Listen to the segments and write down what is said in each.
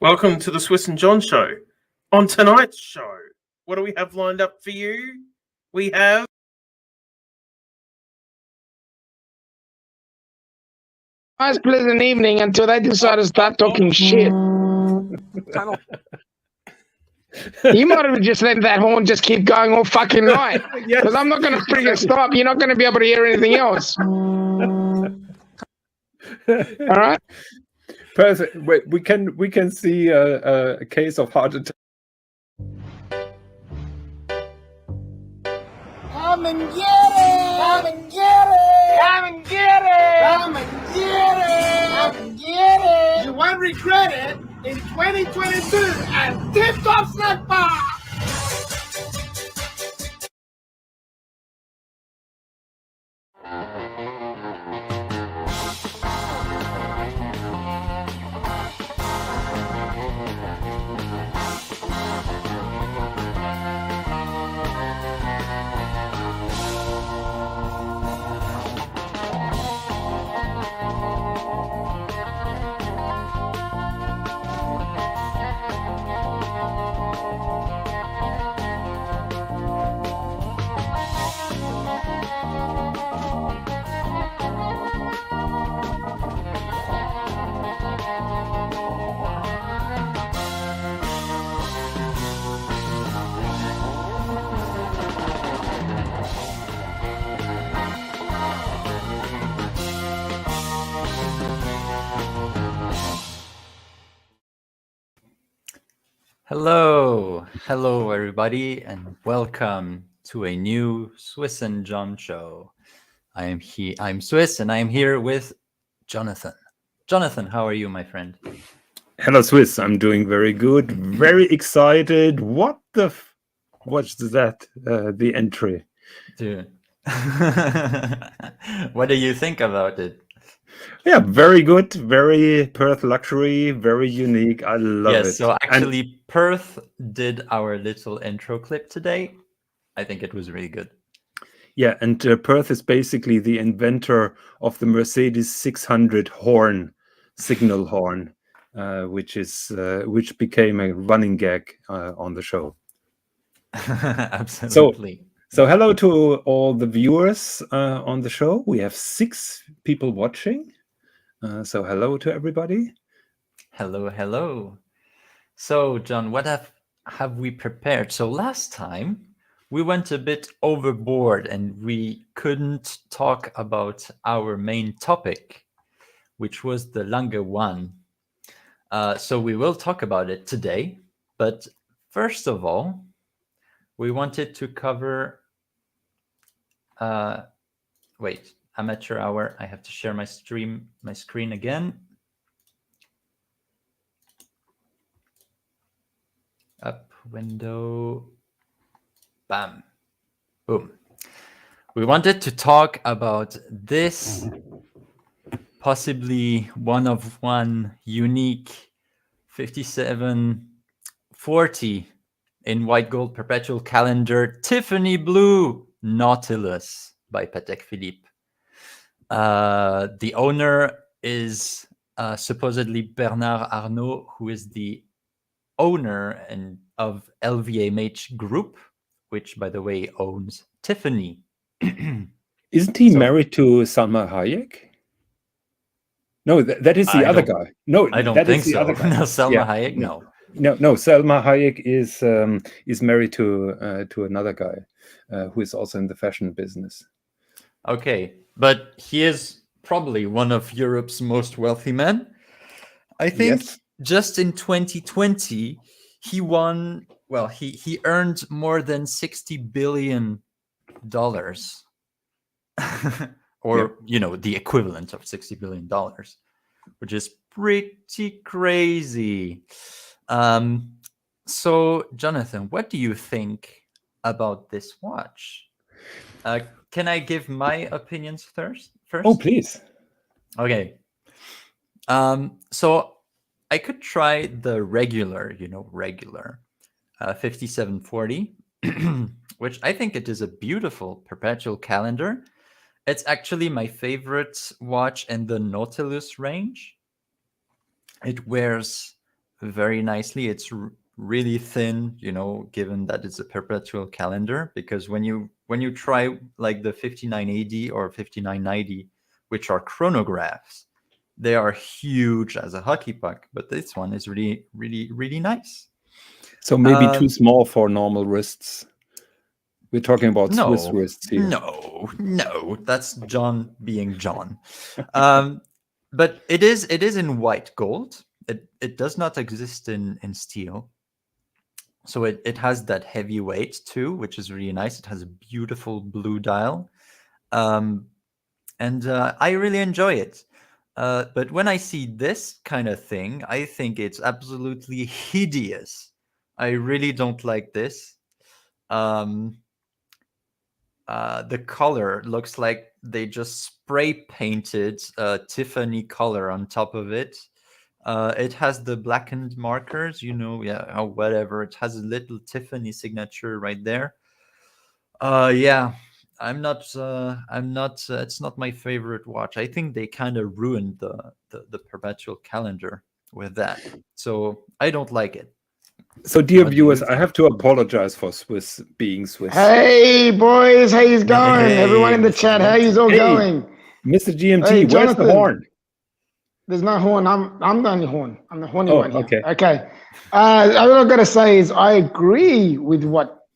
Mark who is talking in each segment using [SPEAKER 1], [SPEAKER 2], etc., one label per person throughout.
[SPEAKER 1] Welcome to the Swis Jon show. On tonight's show, what do we have lined up for you? We have
[SPEAKER 2] Nice pleasant evening until they decide to start talking shit. You might have just let that horn just keep going all fucking night. Because I'm not going to freaking stop. You're not going to be able to hear anything else. All right?
[SPEAKER 3] Perfect. Wait, we can see a case of heart attack.
[SPEAKER 4] Come and get it! Come and get it! Come and get it! Come and get it! Come and get it! You won't regret it in 2022 at Tip Top Snack Bar!
[SPEAKER 5] Hello everybody, and welcome to a new Swis and Jon show. I'm Swis, and I'm here with Jonathan. Jonathan, how are you, my friend?
[SPEAKER 3] Hello, Swiss. I'm doing very good. Very excited. What's that? The entry.
[SPEAKER 5] Dude. What do you think about it?
[SPEAKER 3] Yeah, very good. Very Perth luxury. Very unique. I love it.
[SPEAKER 5] Yes, so actually, Perth did our little intro clip today. I think it was really good.
[SPEAKER 3] Yeah, and Perth is basically the inventor of the Mercedes 600 signal horn, which became a running gag on the show.
[SPEAKER 5] Absolutely.
[SPEAKER 3] So hello to all the viewers on the show. We have 6 people watching. So hello to everybody.
[SPEAKER 5] Hello. So, John, what have we prepared? So last time we went a bit overboard and we couldn't talk about our main topic, which was the Lange 1. So we will talk about it today. But first of all, we wanted to cover... wait, amateur hour. I have to share my screen again. Up, window, bam, boom. We wanted to talk about this possibly one unique 5740 in white gold perpetual calendar Tiffany Blue Nautilus by Patek Philippe. The owner is supposedly Bernard Arnault, who is the owner of LVMH Group, which, by the way, owns Tiffany.
[SPEAKER 3] Isn't he married to Salma Hayek? No, that is the other guy. No,
[SPEAKER 5] I don't
[SPEAKER 3] that
[SPEAKER 5] think
[SPEAKER 3] is the
[SPEAKER 5] so.
[SPEAKER 3] other guy.
[SPEAKER 5] No, Salma
[SPEAKER 3] Yeah.
[SPEAKER 5] Hayek, no.
[SPEAKER 3] No. Salma Hayek is married to another guy who is also in the fashion business.
[SPEAKER 5] Okay, but he is probably one of Europe's most wealthy men. I think just in 2020, he won. Well, he earned more than $60 billion, or the equivalent of $60 billion, which is pretty crazy. So, Jonathan, what do you think about this watch? Can I give my opinions first?
[SPEAKER 3] Oh, please.
[SPEAKER 5] Okay. So I could try the regular 5740, which I think it is a beautiful perpetual calendar. It's actually my favorite watch in the Nautilus range. It wears very nicely. It's really thin, given that it's a perpetual calendar, because when you try like the 5980 or 5990, which are chronographs, they are huge as a hockey puck, but this one is really, really, really nice.
[SPEAKER 3] So maybe too small for normal wrists. We're talking about Swiss wrists here.
[SPEAKER 5] No, that's John being John. But it is in white gold. It does not exist in steel. So it has that heavy weight too, which is really nice. It has a beautiful blue dial. And I really enjoy it. But when I see this kind of thing, I think it's absolutely hideous. I really don't like this. The color looks like they just spray painted Tiffany color on top of it. It has the blackened markers, whatever. It has a little Tiffany signature right there. I'm not. It's not my favorite watch. I think they kind of ruined the perpetual calendar with that. So I don't like it.
[SPEAKER 3] So, dear viewers, I have to apologize for Swiss being Swiss.
[SPEAKER 2] Hey, boys, how you going? Everyone in the chat, how you all going?
[SPEAKER 3] Mr. GMT, where's the horn?
[SPEAKER 2] There's no horn. I'm the only horn. I'm the horny one here.
[SPEAKER 3] Okay.
[SPEAKER 2] Okay. All I've got to say is I agree with what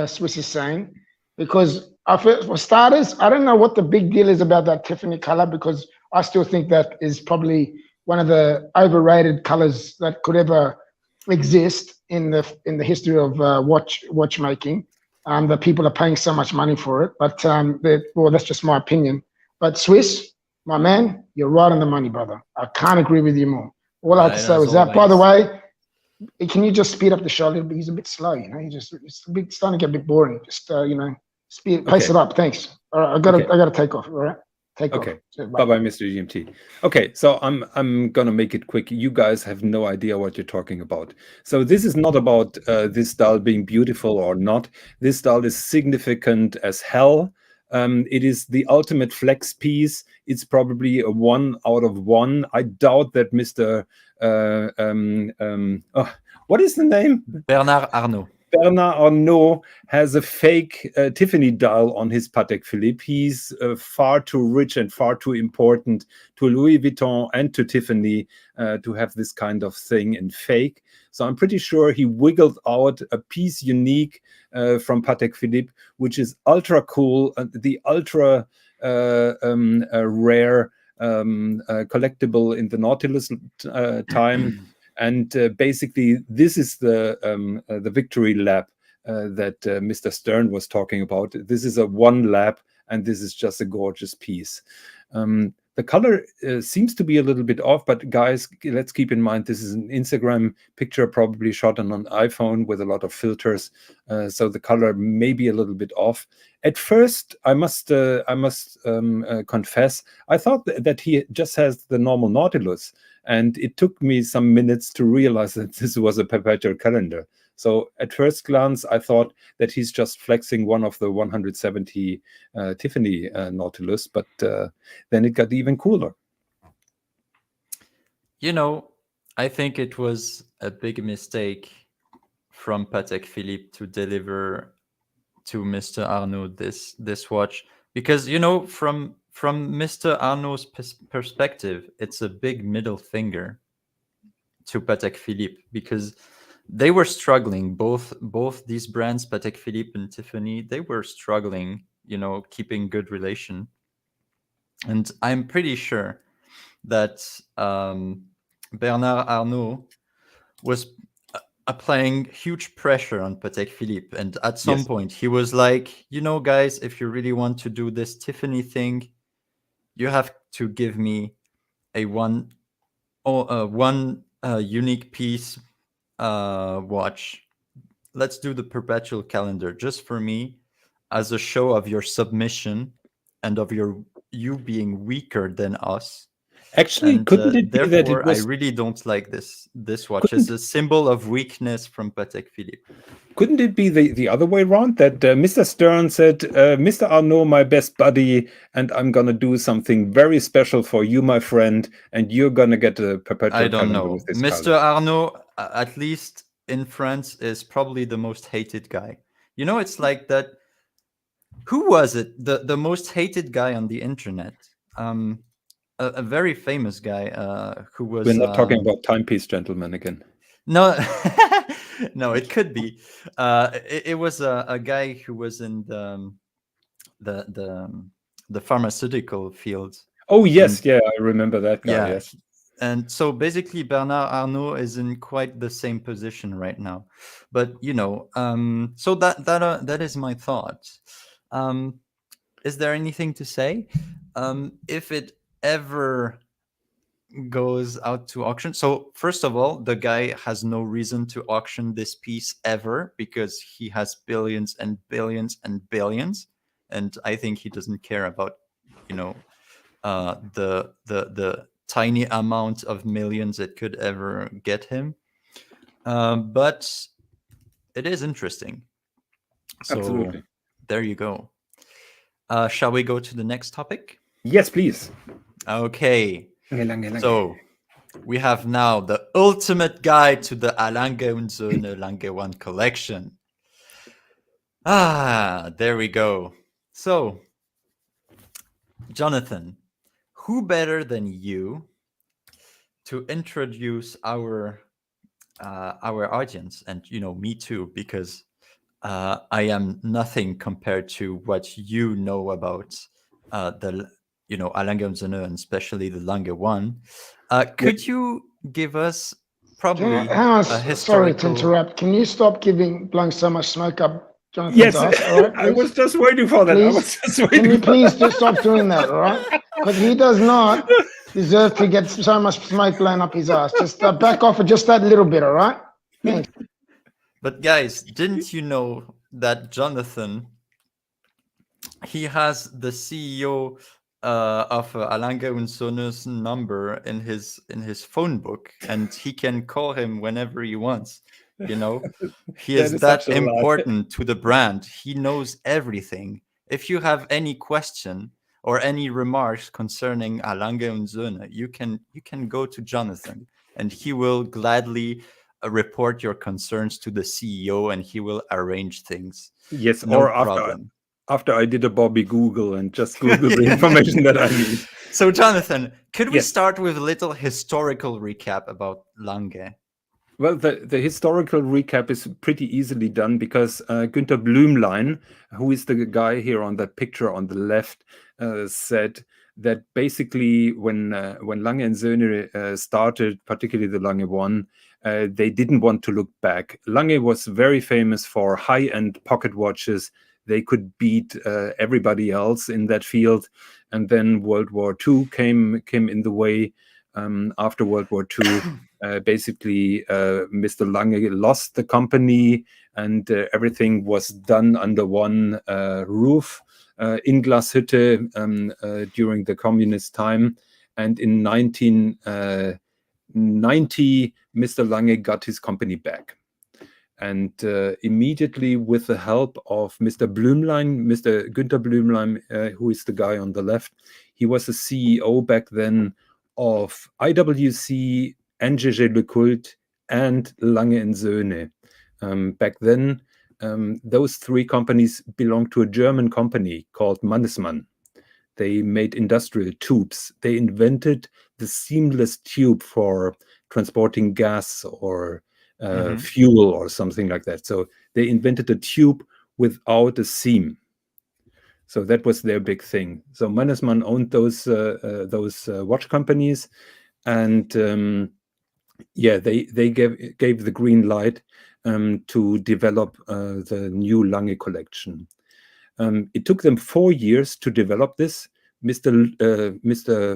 [SPEAKER 2] Swiss is saying, because for starters, I don't know what the big deal is about that Tiffany color, because I still think that is probably one of the overrated colors that could ever exist in the history of watchmaking. That people are paying so much money for it, but that's just my opinion. But Swiss, my man, you're right on the money, brother. I can't agree with you more. All I have to say was that. By the way, can you just speed up the show a little bit? He's a bit slow, it's starting to get a bit boring. Just pace it up. Thanks. All right, I gotta take off. All right.
[SPEAKER 3] Okay. Bye-bye, Mr. GMT. Okay, so I'm gonna make it quick. You guys have no idea what you're talking about. So this is not about this dial being beautiful or not. This dial is significant as hell. It is the ultimate flex piece. It's probably a 1 out of 1. I doubt that Mr. What is the name?
[SPEAKER 5] Bernard Arnault.
[SPEAKER 3] Bernard Arnault has a fake Tiffany dial on his Patek Philippe. He's far too rich and far too important to Louis Vuitton and to Tiffany to have this kind of thing in fake. So I'm pretty sure he wiggled out a piece unique from Patek Philippe, which is ultra cool, the ultra rare collectible in the Nautilus time. And basically, this is the victory lap that Mr. Stern was talking about. This is a 1 lap, and this is just a gorgeous piece. The color seems to be a little bit off, but guys, let's keep in mind this is an Instagram picture, probably shot on an iPhone with a lot of filters, so the color may be a little bit off. At first, I must confess, I thought that he just has the normal Nautilus, and it took me some minutes to realize that this was a perpetual calendar. So at first glance, I thought that he's just flexing one of the 170 Tiffany Nautilus, but then it got even cooler.
[SPEAKER 5] I think it was a big mistake from Patek Philippe to deliver to Mr. Arnault this watch, because from Mr. Arnault's perspective, it's a big middle finger to Patek Philippe, because they were struggling, both these brands, Patek Philippe and Tiffany, they were struggling, keeping good relation. And I'm pretty sure that Bernard Arnault was applying huge pressure on Patek Philippe. And at some point, he was like, guys, if you really want to do this Tiffany thing, you have to give me a one unique piece watch. Let's do the perpetual calendar just for me, as a show of your submission and of you being weaker than us.
[SPEAKER 3] Actually, couldn't it be that it was...
[SPEAKER 5] I really don't like this watch as a symbol of weakness from Patek Philippe.
[SPEAKER 3] Couldn't it be the other way around, that Mr. Stern said, Mr. Arnault, my best buddy, and I'm going to do something very special for you, my friend, and you're going to get a perpetual calendar with this
[SPEAKER 5] Mr.
[SPEAKER 3] color.
[SPEAKER 5] Arnault at least in France, is probably the most hated guy. You know, it's like that. Who was it? The most hated guy on the internet. A very famous guy who was.
[SPEAKER 3] We're not talking about Timepiece Gentleman again.
[SPEAKER 5] No, no, it could be. It was a guy who was in the pharmaceutical field.
[SPEAKER 3] Oh yes, yeah, I remember that guy.
[SPEAKER 5] Yeah.
[SPEAKER 3] Yes.
[SPEAKER 5] And so basically, Bernard Arnault is in quite the same position right now. But you know, so that is my thought. Is there anything to say? If it ever goes out to auction, so first of all, the guy has no reason to auction this piece ever because he has billions and billions and billions, and I think he doesn't care about, you know, the tiny amount of millions it could ever get him. But it is interesting. So
[SPEAKER 3] Absolutely.
[SPEAKER 5] there you go. Shall we go to the next topic?
[SPEAKER 3] Yes, please.
[SPEAKER 5] Okay. So we have now the ultimate guide to the Lange und Söhne Lange 1 collection. There we go. So, Jonathan, who better than you to introduce our audience, and you know, me too, because I am nothing compared to what you know about the, you know, Lange und Söhne, and especially the Lange 1. Could you give us probably
[SPEAKER 2] Hang on,
[SPEAKER 5] a
[SPEAKER 2] sorry
[SPEAKER 5] historical...
[SPEAKER 2] to interrupt. Can you stop giving blowing so much smoke up Jonathan's
[SPEAKER 3] Yes,
[SPEAKER 2] ass? All right,
[SPEAKER 3] I was just waiting for that. I was just
[SPEAKER 2] Can
[SPEAKER 3] waiting
[SPEAKER 2] you
[SPEAKER 3] for
[SPEAKER 2] please just stop doing that, all right? Because he does not deserve to get so much smoke blown up his ass. Just back off for just that little bit, all right? Thanks.
[SPEAKER 5] But guys, didn't you know that Jonathan, he has the CEO of Lange und Söhne's number in his phone book, and he can call him whenever he wants. You know, he
[SPEAKER 3] That
[SPEAKER 5] is
[SPEAKER 3] is
[SPEAKER 5] that
[SPEAKER 3] such a lie.
[SPEAKER 5] important to the brand. He knows everything. If you have any question or any remarks concerning Lange und Söhne, you can go to Jonathan, and he will gladly report your concerns to the CEO, and he will arrange things.
[SPEAKER 3] Yes,
[SPEAKER 5] No
[SPEAKER 3] or
[SPEAKER 5] problem.
[SPEAKER 3] after I did a Bobby Google and just Google the information that I need.
[SPEAKER 5] So, Jonathan, could we
[SPEAKER 3] Yes.
[SPEAKER 5] start with a little historical recap about Lange?
[SPEAKER 3] Well, the historical recap is pretty easily done because Günter Blümlein, who is the guy here on that picture on the left, said that basically when Lange and Söhne started, particularly the Lange 1, they didn't want to look back. Lange was very famous for high-end pocket watches. They could beat everybody else in that field. And then World War II came in the way. After World War II, basically, Mr. Lange lost the company, and everything was done under one roof in Glashütte during the communist time. And in 1990, Mr. Lange got his company back. And immediately, with the help of Mr. Blümlein, Mr. Günter Blümlein, who is the guy on the left, he was the CEO back then of IWC, NGG LeCoultre, and Lange and Söhne. Back then, those three companies belonged to a German company called Mannesmann. They made industrial tubes. They invented the seamless tube for transporting gas or fuel or something like that. So they invented a tube without a seam. So that was their big thing. So Mannesmann owned those watch companies, and they gave the green light to develop the new Lange collection. It took them 4 years to develop this. Mr.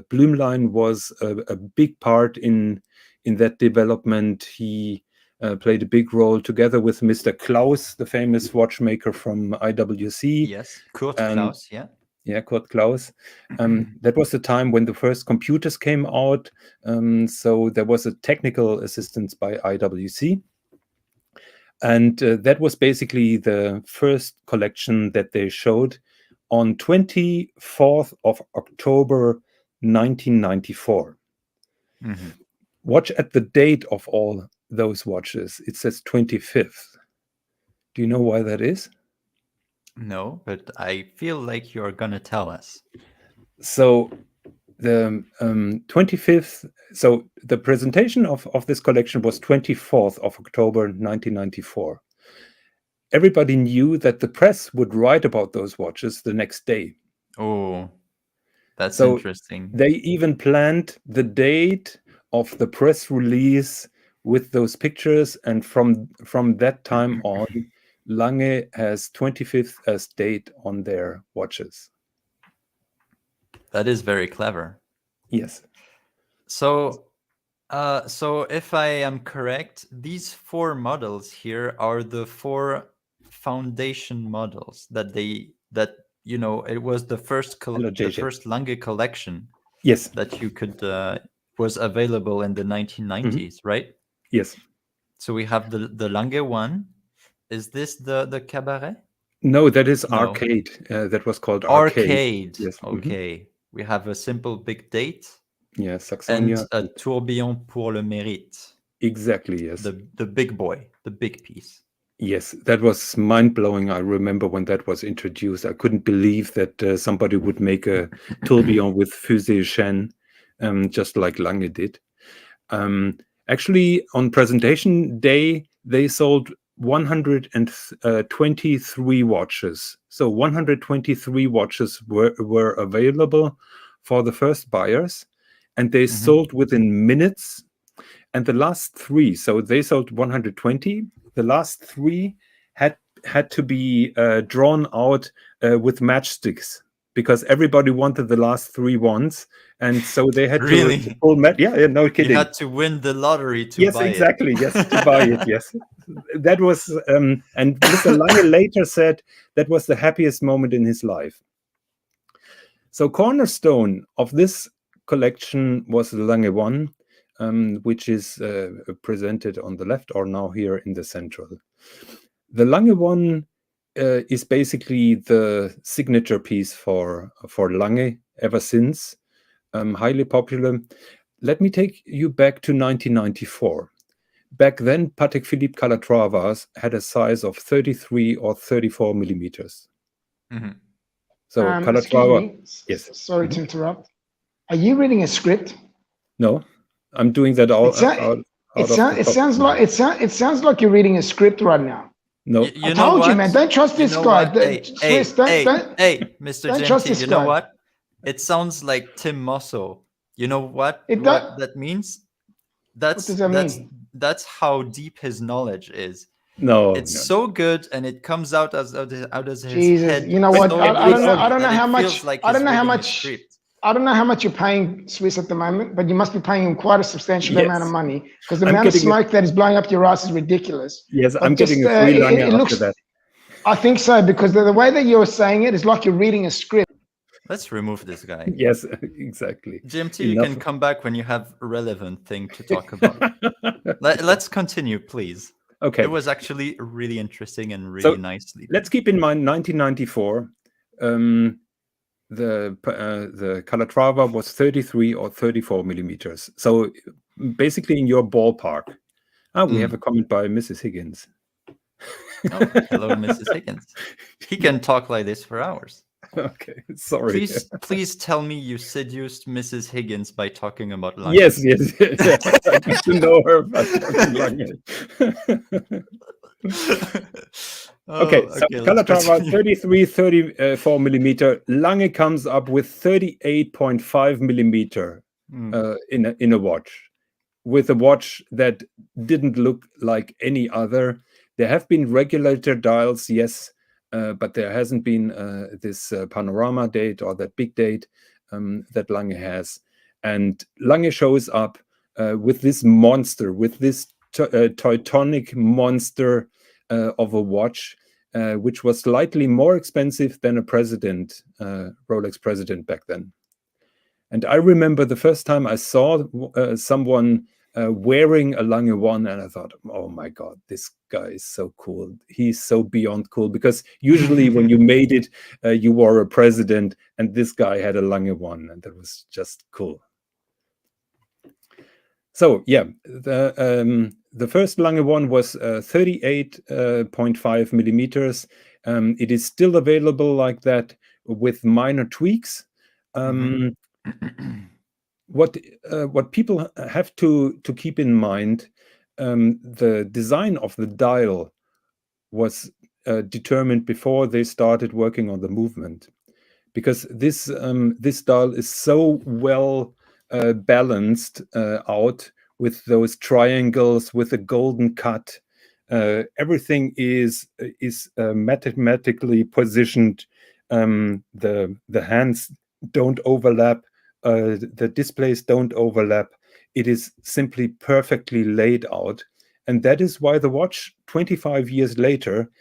[SPEAKER 3] Blümlein was a big part in that development. He played a big role together with Mr. Klaus, the famous watchmaker from IWC.
[SPEAKER 5] Yes, Kurt Klaus, yeah.
[SPEAKER 3] Yeah, Kurt Klaus. That was the time when the first computers came out. So there was a technical assistance by IWC. And that was basically the first collection that they showed on 24th of October, 1994. Watch at the date of all those watches, it says 25th. Do you know why that is?
[SPEAKER 5] No, but I feel like you're gonna tell us.
[SPEAKER 3] So the 25th, so the presentation of this collection was 24th of October 1994. Everybody knew that the press would write about those watches the next day.
[SPEAKER 5] Oh, that's
[SPEAKER 3] So
[SPEAKER 5] interesting.
[SPEAKER 3] they even planned the date of the press release with those pictures, and from that time on, Lange has 25th as date on their watches.
[SPEAKER 5] That is very clever.
[SPEAKER 3] Yes.
[SPEAKER 5] So, so if I am correct, these 4 models here are the 4 foundation models that it was the first
[SPEAKER 3] Hello,
[SPEAKER 5] the
[SPEAKER 3] JJ.
[SPEAKER 5] first Lange collection
[SPEAKER 3] Yes.
[SPEAKER 5] that you could was available in the 1990s, right?
[SPEAKER 3] Yes.
[SPEAKER 5] So we have the Lange one. Is this the Cabaret?
[SPEAKER 3] No, that is
[SPEAKER 5] No.
[SPEAKER 3] Arcade. That was called Arcade.
[SPEAKER 5] Arcade.
[SPEAKER 3] Yes.
[SPEAKER 5] Okay. We have a simple big date
[SPEAKER 3] Yeah,
[SPEAKER 5] and
[SPEAKER 3] Saxonia.
[SPEAKER 5] a tourbillon pour le mérite.
[SPEAKER 3] Exactly, yes.
[SPEAKER 5] The big boy, the big piece.
[SPEAKER 3] Yes, that was mind-blowing. I remember when that was introduced. I couldn't believe that somebody would make a tourbillon with fusée chaîne, just like Lange did. Actually, on presentation day, they sold 123 watches. So 123 watches were available for the first buyers, and they sold within minutes. And the last 3, so they sold 120. The last 3 had to be drawn out with matchsticks, because everybody wanted the last 3 ones, and so they had
[SPEAKER 5] Really?
[SPEAKER 3] to pull yeah, no kidding.
[SPEAKER 5] You had to win the lottery to
[SPEAKER 3] Yes,
[SPEAKER 5] buy
[SPEAKER 3] exactly.
[SPEAKER 5] it.
[SPEAKER 3] Yes, to buy it. Yes, that was. And Mr. Lange later said that was the happiest moment in his life. So cornerstone of this collection was the Lange 1, which is presented on the left, or now here in the central. The Lange 1 is basically the signature piece for Lange ever since. Highly popular. Let me take you back to 1994. Back then, Patek Philippe Calatravas had a size of 33 or 34 millimeters. So Calatrava.
[SPEAKER 2] Excuse me.
[SPEAKER 3] Yes.
[SPEAKER 2] Sorry to interrupt. Are you reading a script?
[SPEAKER 3] No, I'm doing that all.
[SPEAKER 2] It sounds like you're reading a script right now.
[SPEAKER 3] No,
[SPEAKER 5] You
[SPEAKER 2] I
[SPEAKER 5] know
[SPEAKER 2] told you,
[SPEAKER 5] what?
[SPEAKER 2] man. Don't trust this
[SPEAKER 5] know
[SPEAKER 2] guy.
[SPEAKER 5] what?
[SPEAKER 2] Swis,
[SPEAKER 5] Hey, Mr.
[SPEAKER 2] don't trust
[SPEAKER 5] Gentil,
[SPEAKER 2] this
[SPEAKER 5] you know
[SPEAKER 2] guy.
[SPEAKER 5] what? It sounds like Tim Mosso. You know what?
[SPEAKER 2] It
[SPEAKER 5] what
[SPEAKER 2] does-
[SPEAKER 5] that means?
[SPEAKER 2] What does that mean?
[SPEAKER 5] That's how deep his knowledge is.
[SPEAKER 3] no.
[SPEAKER 5] It's
[SPEAKER 3] no.
[SPEAKER 5] so good, and it comes out as his
[SPEAKER 2] Jesus,
[SPEAKER 5] head.
[SPEAKER 2] you know what?
[SPEAKER 5] so
[SPEAKER 2] I don't know. I don't
[SPEAKER 5] easily
[SPEAKER 2] know
[SPEAKER 5] that
[SPEAKER 2] how
[SPEAKER 5] it
[SPEAKER 2] much.
[SPEAKER 5] feels like
[SPEAKER 2] I don't
[SPEAKER 5] he's
[SPEAKER 2] know how
[SPEAKER 5] reading a
[SPEAKER 2] much.
[SPEAKER 5] script.
[SPEAKER 2] I don't know how much you're paying Swis at the moment, but you must be paying him quite a substantial
[SPEAKER 3] Yes.
[SPEAKER 2] amount of money, because the
[SPEAKER 3] I'm
[SPEAKER 2] amount of
[SPEAKER 3] getting
[SPEAKER 2] smoke that is blowing up your ass is ridiculous.
[SPEAKER 3] Yes,
[SPEAKER 2] But
[SPEAKER 3] I'm getting a free Lange
[SPEAKER 2] it
[SPEAKER 3] after
[SPEAKER 2] looks.
[SPEAKER 3] that.
[SPEAKER 2] I think so, because the way that you're saying it is like you're reading a script.
[SPEAKER 5] Let's remove this guy.
[SPEAKER 3] Yes, exactly.
[SPEAKER 5] GMT, you
[SPEAKER 3] Enough.
[SPEAKER 5] can come back when you have a relevant thing to talk about. Let's continue, please.
[SPEAKER 3] Okay.
[SPEAKER 5] It was actually really interesting and really nicely.
[SPEAKER 3] Let's keep in mind 1994. The Calatrava was 33 or 34 millimeters. So basically in your ballpark. We have a comment by Mrs. Higgins.
[SPEAKER 5] Oh, hello, Mrs. Higgins. He can talk like this for hours.
[SPEAKER 3] Okay, sorry.
[SPEAKER 5] Please tell me you seduced Mrs. Higgins by talking about Lange.
[SPEAKER 3] Yes. I get to know her by talking Lange. Okay, so Calatrava 33, 34 millimeter. Lange comes up with 38.5 millimeter in a watch, with a watch that didn't look like any other. There have been regulator dials, yes, but there hasn't been this panorama date or that big date that Lange has. And Lange shows up with this monster, with this Teutonic monster of a watch, which was slightly more expensive than a president, Rolex president back then. And I remember the first time I saw someone wearing a Lange 1, and I thought, oh my God, this guy is so cool. He's so beyond cool, because usually when you made it, you were a president, and this guy had a Lange 1, and that was just cool. So yeah, the first Lange one was 38.5 millimeters. It is still available like that with minor tweaks. What people have to keep in mind, the design of the dial was determined before they started working on the movement, because this dial is so well balanced out with those triangles with a golden cut. Everything is mathematically positioned. The hands don't overlap. The displays don't overlap. It is simply perfectly laid out, and that is why the watch 25 years later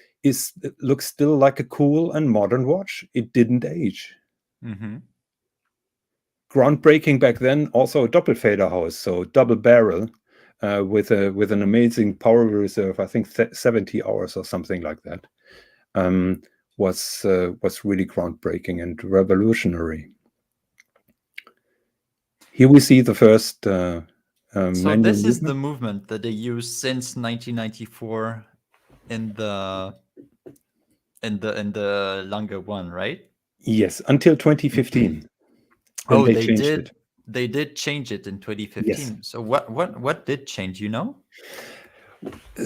[SPEAKER 3] looks still like a cool and modern watch. It didn't age. Groundbreaking back then. Also a Doppelfederhaus, so double barrel, with an amazing power reserve. I think 70 hours or something like that. Was really groundbreaking and revolutionary. Here we see the first.
[SPEAKER 5] So this is the movement that they used since 1994 in the Lange one, right?
[SPEAKER 3] Yes, until 2015.
[SPEAKER 5] Oh, they did change it in 2015.
[SPEAKER 3] Yes.
[SPEAKER 5] So what did change, you know?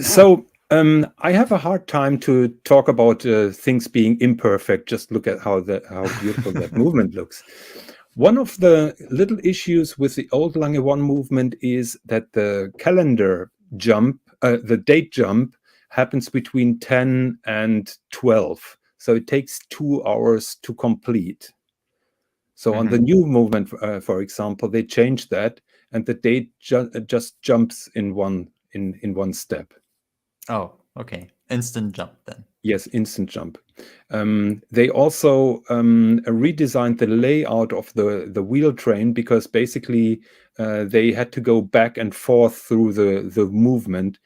[SPEAKER 3] So I have a hard time to talk about things being imperfect. Just look at how beautiful that movement looks. One of the little issues with the old Lange 1 movement is that the calendar jump, the date jump, happens between 10 and 12. So it takes 2 hours to complete. So on the new movement, for example, they changed that, and the date just jumps in one step.
[SPEAKER 5] Oh, okay. Instant jump then.
[SPEAKER 3] Yes, instant jump. They also redesigned the layout of the wheel train, because basically they had to go back and forth through the movement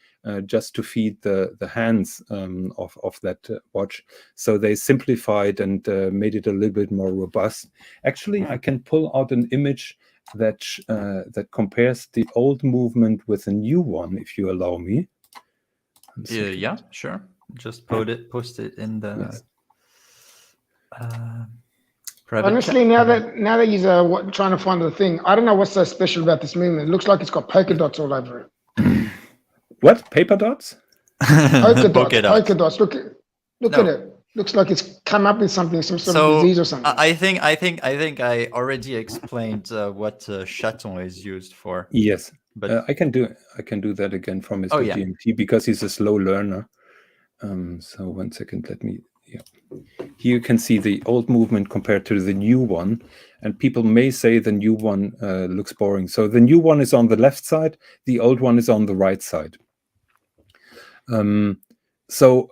[SPEAKER 3] just to feed the hands of that watch. So they simplified and made it a little bit more robust. Actually, I can pull out an image that compares the old movement with the new one, if you allow me.
[SPEAKER 5] Yeah, sure. Just post it in the private
[SPEAKER 2] Honestly,
[SPEAKER 5] chat.
[SPEAKER 2] now that you're trying to find the thing, I don't know what's so special about this movement. It looks like it's got polka dots all over it.
[SPEAKER 3] What? Paper dots?
[SPEAKER 2] Polka dots. Look at it. Looks like it's come up with something, some sort of disease or something.
[SPEAKER 5] I think I already explained what chaton is used for.
[SPEAKER 3] Yes,
[SPEAKER 5] but
[SPEAKER 3] I can do that again for Mr.
[SPEAKER 5] Oh, yeah.
[SPEAKER 3] GMT, because he's a slow learner. So 1 second, let me. Yeah, here you can see the old movement compared to the new one, and people may say the new one looks boring. So the new one is on the left side, the old one is on the right side. So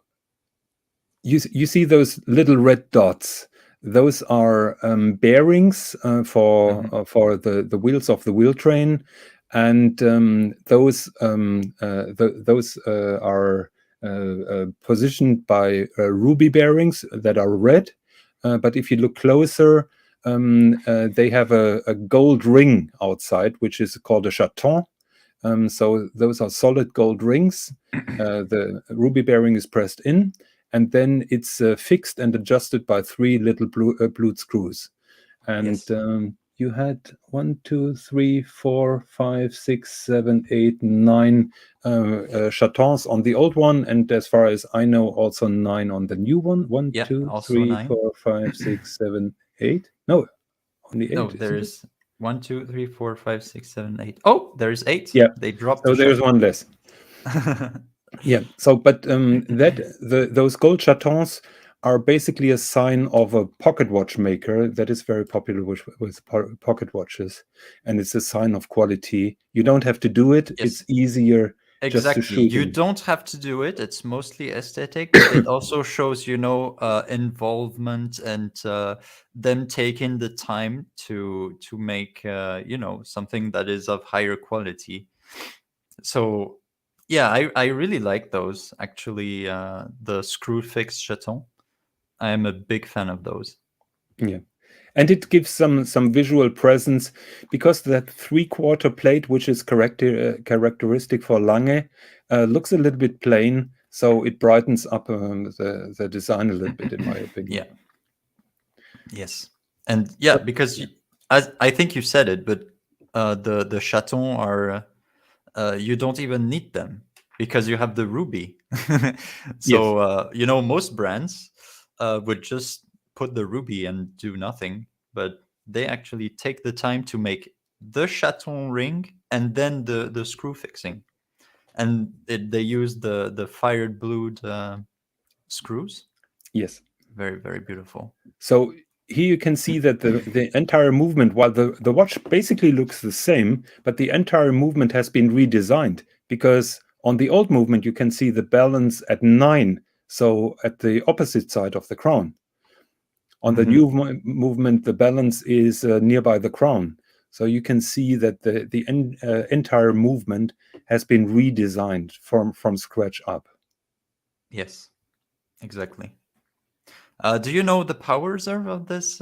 [SPEAKER 3] you see those little red dots. Those are bearings for the wheels of the wheel train, and those are positioned by ruby bearings that are red. But if you look closer, they have a gold ring outside, which is called a chaton. So those are solid gold rings. The ruby bearing is pressed in, and then it's fixed and adjusted by 3 little blued screws. And
[SPEAKER 5] Yes.
[SPEAKER 3] You had 1, 2, 3, 4, 5, 6, 7, 8, 9 chatons on the old one, and as far as I know, also 9 on the new one. 1,
[SPEAKER 5] Yeah,
[SPEAKER 3] 2,
[SPEAKER 5] also
[SPEAKER 3] 3,
[SPEAKER 5] 9.
[SPEAKER 3] 4, 5, 6, 7, 8. No, only 8.
[SPEAKER 5] No,
[SPEAKER 3] isn't it?
[SPEAKER 5] there's 1, 2, 3, 4, 5, 6, 7, 8. Oh, there's 8.
[SPEAKER 3] Yeah.
[SPEAKER 5] They dropped.
[SPEAKER 3] So
[SPEAKER 5] the
[SPEAKER 3] there's
[SPEAKER 5] shot.
[SPEAKER 3] one less. Yeah. So, but those gold chatons are basically a sign of a pocket watch maker that is very popular with pocket watches, and it's a sign of quality. You don't have to do it.
[SPEAKER 5] Yes.
[SPEAKER 3] It's easier
[SPEAKER 5] Exactly.
[SPEAKER 3] just to shoot
[SPEAKER 5] You
[SPEAKER 3] in.
[SPEAKER 5] don't have to do it. It's mostly aesthetic, but it also shows, involvement and them taking the time to make, something that is of higher quality. So, yeah, I really like those. Actually, the screw fix chaton. I am a big fan of those.
[SPEAKER 3] Yeah. And it gives some visual presence, because that 3/4 plate, which is characteristic for Lange, looks a little bit plain, so it brightens up the design a little bit, in my opinion.
[SPEAKER 5] Yeah. Yes. And yeah, because as I think you said it, but the chatons are you don't even need them because you have the ruby. So most brands would just put the ruby and do nothing, but they actually take the time to make the chaton ring and then the screw fixing, and they use the fired blued screws.
[SPEAKER 3] Yes.
[SPEAKER 5] Very, very beautiful.
[SPEAKER 3] So here you can see that the entire movement, while the watch basically looks the same, but the entire movement has been redesigned, because on the old movement you can see the balance at 9, so at the opposite side of the crown. On the new movement, the balance is nearby the crown. So you can see that the entire movement has been redesigned from scratch up.
[SPEAKER 5] Yes, exactly. Do you know the power reserve of this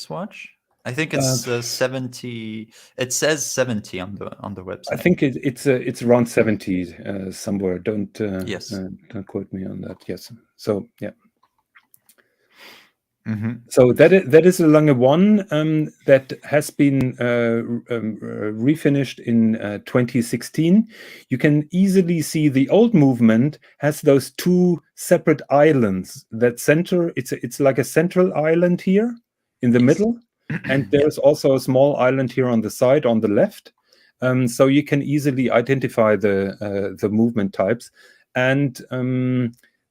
[SPEAKER 5] watch? I think it's 70. It says 70 on the website.
[SPEAKER 3] I think it's around 70 somewhere. Don't
[SPEAKER 5] Yes.
[SPEAKER 3] Don't quote me on that. Yes. So yeah.
[SPEAKER 5] Mm-hmm.
[SPEAKER 3] So that is a Lange 1 that has been refinished in 2016. You can easily see the old movement has those 2 separate islands. That center, it's like a central island here in the middle, and there's also a small island here on the side on the left. So you can easily identify the movement types. And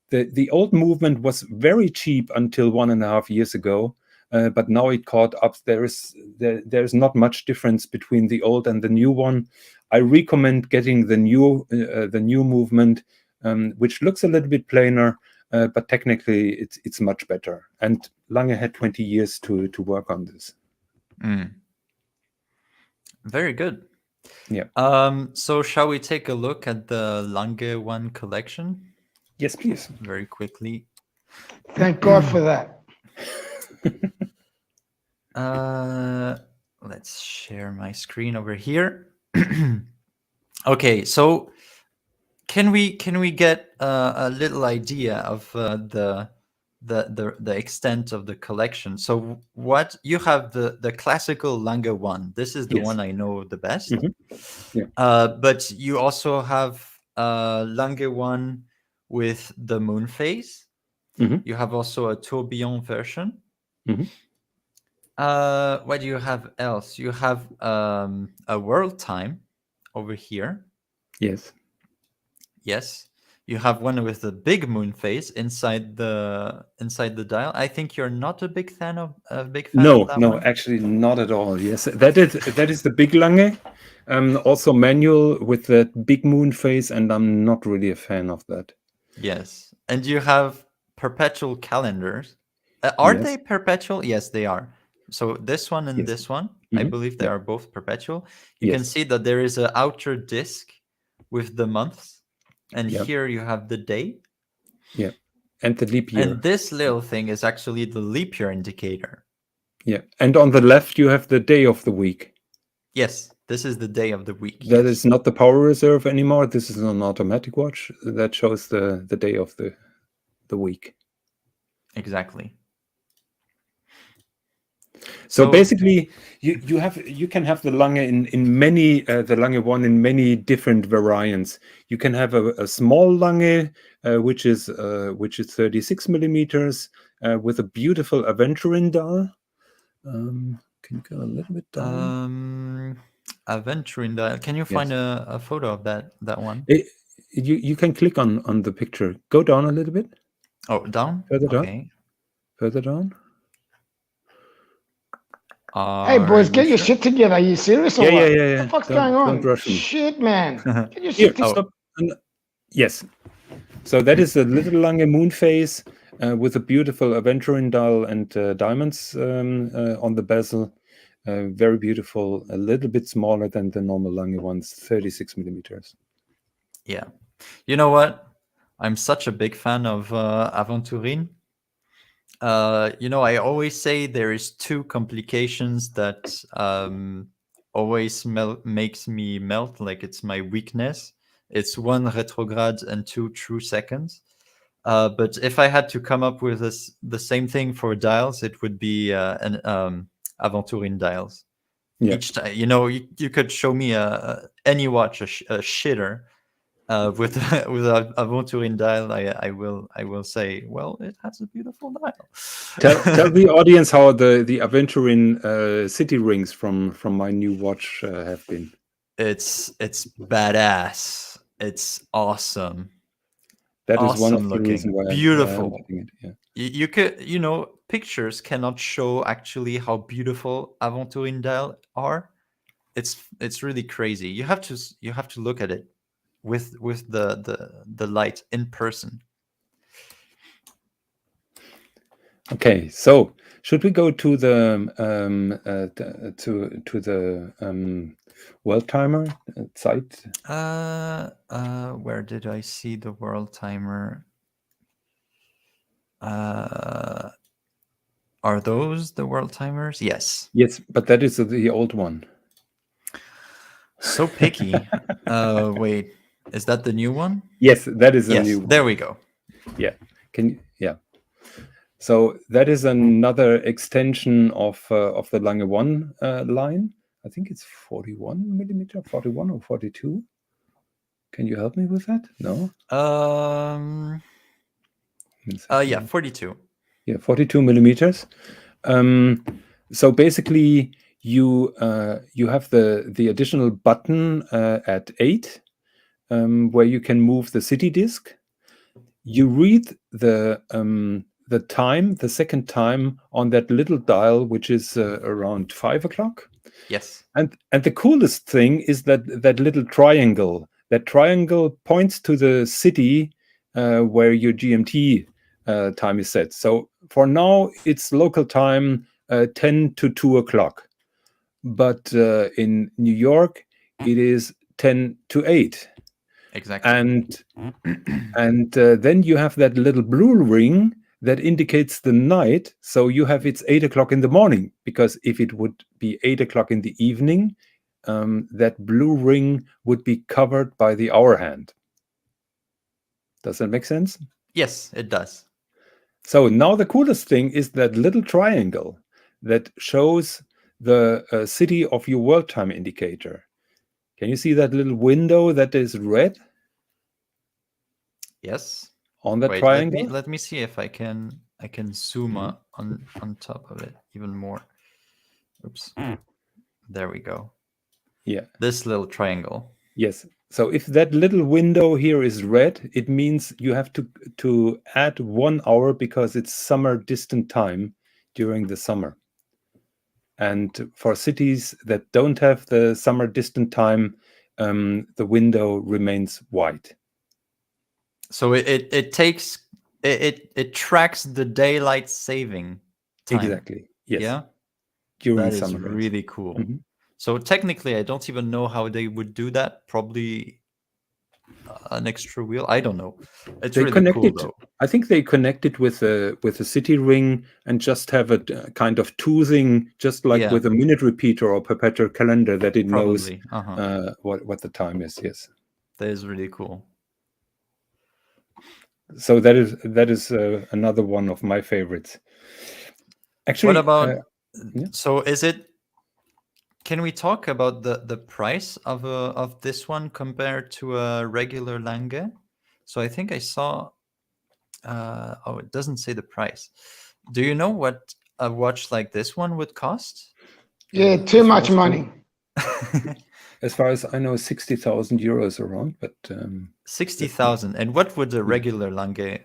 [SPEAKER 3] the old movement was very cheap until 1.5 years ago, but now it caught up. There's not much difference between the old and the new one. I recommend getting the new movement, which looks a little bit plainer, but technically it's much better. And Lange had 20 years to work on this.
[SPEAKER 5] Very good.
[SPEAKER 3] Yeah.
[SPEAKER 5] So shall we take a look at the Lange 1 collection?
[SPEAKER 3] Yes, please.
[SPEAKER 5] Very quickly.
[SPEAKER 2] Thank God for that.
[SPEAKER 5] Let's share my screen over here. Okay, so can we get a little idea of the extent of the collection? So what you have, the classical Lange 1. This is the one I know the best.
[SPEAKER 3] Yeah.
[SPEAKER 5] But you also have Lange 1 with the moon phase. You have also a tourbillon version. What do you have else? You have a world time over here.
[SPEAKER 3] Yes.
[SPEAKER 5] Yes. You have one with the big moon phase inside the dial. I think you're not a big fan of that one.
[SPEAKER 3] Actually not at all. Yes, that is the big Lange. Also manual with that big moon phase, and I'm not really a fan of that.
[SPEAKER 5] Yes, and you have perpetual calendars. Are they perpetual? Yes, they are. So this one and this one, I believe they are both perpetual. You can see that there is an outer disc with the months, and here you have the day.
[SPEAKER 3] Yeah, and the leap year.
[SPEAKER 5] And this little thing is actually the leap year indicator.
[SPEAKER 3] Yeah, and on the left you have the day of the week.
[SPEAKER 5] Yes, this is the day of the week.
[SPEAKER 3] That is not the power reserve anymore. This is an automatic watch that shows the day of the week.
[SPEAKER 5] Exactly.
[SPEAKER 3] So basically, you can have the Lange in many the Lange 1 in many different variants. You can have a small Lange, which is 36 millimeters, with a beautiful aventurine dial. Can you go a little bit down?
[SPEAKER 5] Aventurine dial. Can you find a photo of that one?
[SPEAKER 3] You can click on the picture. Go down a little bit.
[SPEAKER 5] Oh, down.
[SPEAKER 3] Further down.
[SPEAKER 5] Okay.
[SPEAKER 3] Further down.
[SPEAKER 2] Hey boys, get your shit together. Are you serious or what?
[SPEAKER 3] Yeah.
[SPEAKER 2] What the fuck's going on?
[SPEAKER 3] Don't rush me.
[SPEAKER 2] Shit, man. Get your shit together.
[SPEAKER 3] Yes. So that is a little Lange moon phase with a beautiful aventurine dial and diamonds on the bezel. Very beautiful. A little bit smaller than the normal Lange ones, 36 millimeters.
[SPEAKER 5] Yeah. You know what? I'm such a big fan of Aventurine. I always say there is two complications that always makes me melt, like it's my weakness. It's one, retrograde, and two, true seconds. But if I had to come up with the same thing for dials, it would be an Aventurine dials.
[SPEAKER 3] Yeah.
[SPEAKER 5] Each time, you could show me any watch, a shitter, with a Aventurine dial. I will say, well, it has a beautiful dial.
[SPEAKER 3] Tell the audience how the Aventurine city rings from my new watch have been.
[SPEAKER 5] It's badass. It's awesome.
[SPEAKER 3] That is one of
[SPEAKER 5] Awesome
[SPEAKER 3] the
[SPEAKER 5] looking.
[SPEAKER 3] reasons why
[SPEAKER 5] Beautiful.
[SPEAKER 3] I'm getting it. Yeah.
[SPEAKER 5] You could, pictures cannot show actually how beautiful Aventurine dial are. It's really crazy. You have to look at it with the light in person.
[SPEAKER 3] Okay, so should we go to the world timer site?
[SPEAKER 5] Where did I see the world timer? Are those the world timers? Yes.
[SPEAKER 3] Yes, but that is the old one.
[SPEAKER 5] So picky. Wait, is that the new one?
[SPEAKER 3] Yes, that is the
[SPEAKER 5] Yes,
[SPEAKER 3] new one.
[SPEAKER 5] there we go.
[SPEAKER 3] Yeah. Yeah. So that is another extension of the Lange 1 line. I think it's 41 millimeter, 41 or 42. Can you help me with that? No.
[SPEAKER 5] Yeah, 42.
[SPEAKER 3] Yeah, 42 millimeters. So basically, you have the additional button at 8, where you can move the city disk. You read the time, the second time, on that little dial, which is around 5 o'clock.
[SPEAKER 5] Yes.
[SPEAKER 3] And the coolest thing is that little triangle. That triangle points to the city where your GMT time is set. So for now, it's local time 10 to 2 o'clock. But in New York, it is 10 to 8.
[SPEAKER 5] Exactly.
[SPEAKER 3] And then you have that little blue ring that indicates the night. So you have it's 8 o'clock in the morning, because if it would be 8 o'clock in the evening, that blue ring would be covered by the hour hand. Does that make sense?
[SPEAKER 5] Yes, it does.
[SPEAKER 3] So now the coolest thing is that little triangle that shows the city of your world time indicator. Can you see that little window that is red?
[SPEAKER 5] Yes.
[SPEAKER 3] On that
[SPEAKER 5] Wait,
[SPEAKER 3] triangle?
[SPEAKER 5] let me see if I can zoom on top of it even more. Oops. There we go.
[SPEAKER 3] Yeah.
[SPEAKER 5] This little triangle.
[SPEAKER 3] Yes. So if that little window here is red, it means you have to add 1 hour, because it's summer distant time during the summer. And for cities that don't have the summer distant time, the window remains white.
[SPEAKER 5] So it takes it tracks the daylight saving time.
[SPEAKER 3] Exactly. Yes.
[SPEAKER 5] Yeah.
[SPEAKER 3] During
[SPEAKER 5] That is
[SPEAKER 3] summer days.
[SPEAKER 5] really cool.
[SPEAKER 3] Mm-hmm.
[SPEAKER 5] So technically, I don't even know how they would do that. Probably an extra wheel. I don't know. It's
[SPEAKER 3] They
[SPEAKER 5] really
[SPEAKER 3] connect
[SPEAKER 5] cool
[SPEAKER 3] it.
[SPEAKER 5] though.
[SPEAKER 3] I think they connect it with a city ring and just have a kind of toothing, just like with a minute repeater or perpetual calendar, that it knows what the time is. Yes,
[SPEAKER 5] that is really cool.
[SPEAKER 3] So that is another one of my favorites. Actually,
[SPEAKER 5] what about? So is it? Can we talk about the price of this one compared to a regular Lange? So I think I saw. Oh, it doesn't say the price. Do you know what a watch like this one would cost?
[SPEAKER 2] Yeah, too much money.
[SPEAKER 3] As far as I know, 60,000 euros around, but
[SPEAKER 5] 60,000. And what would a regular Lange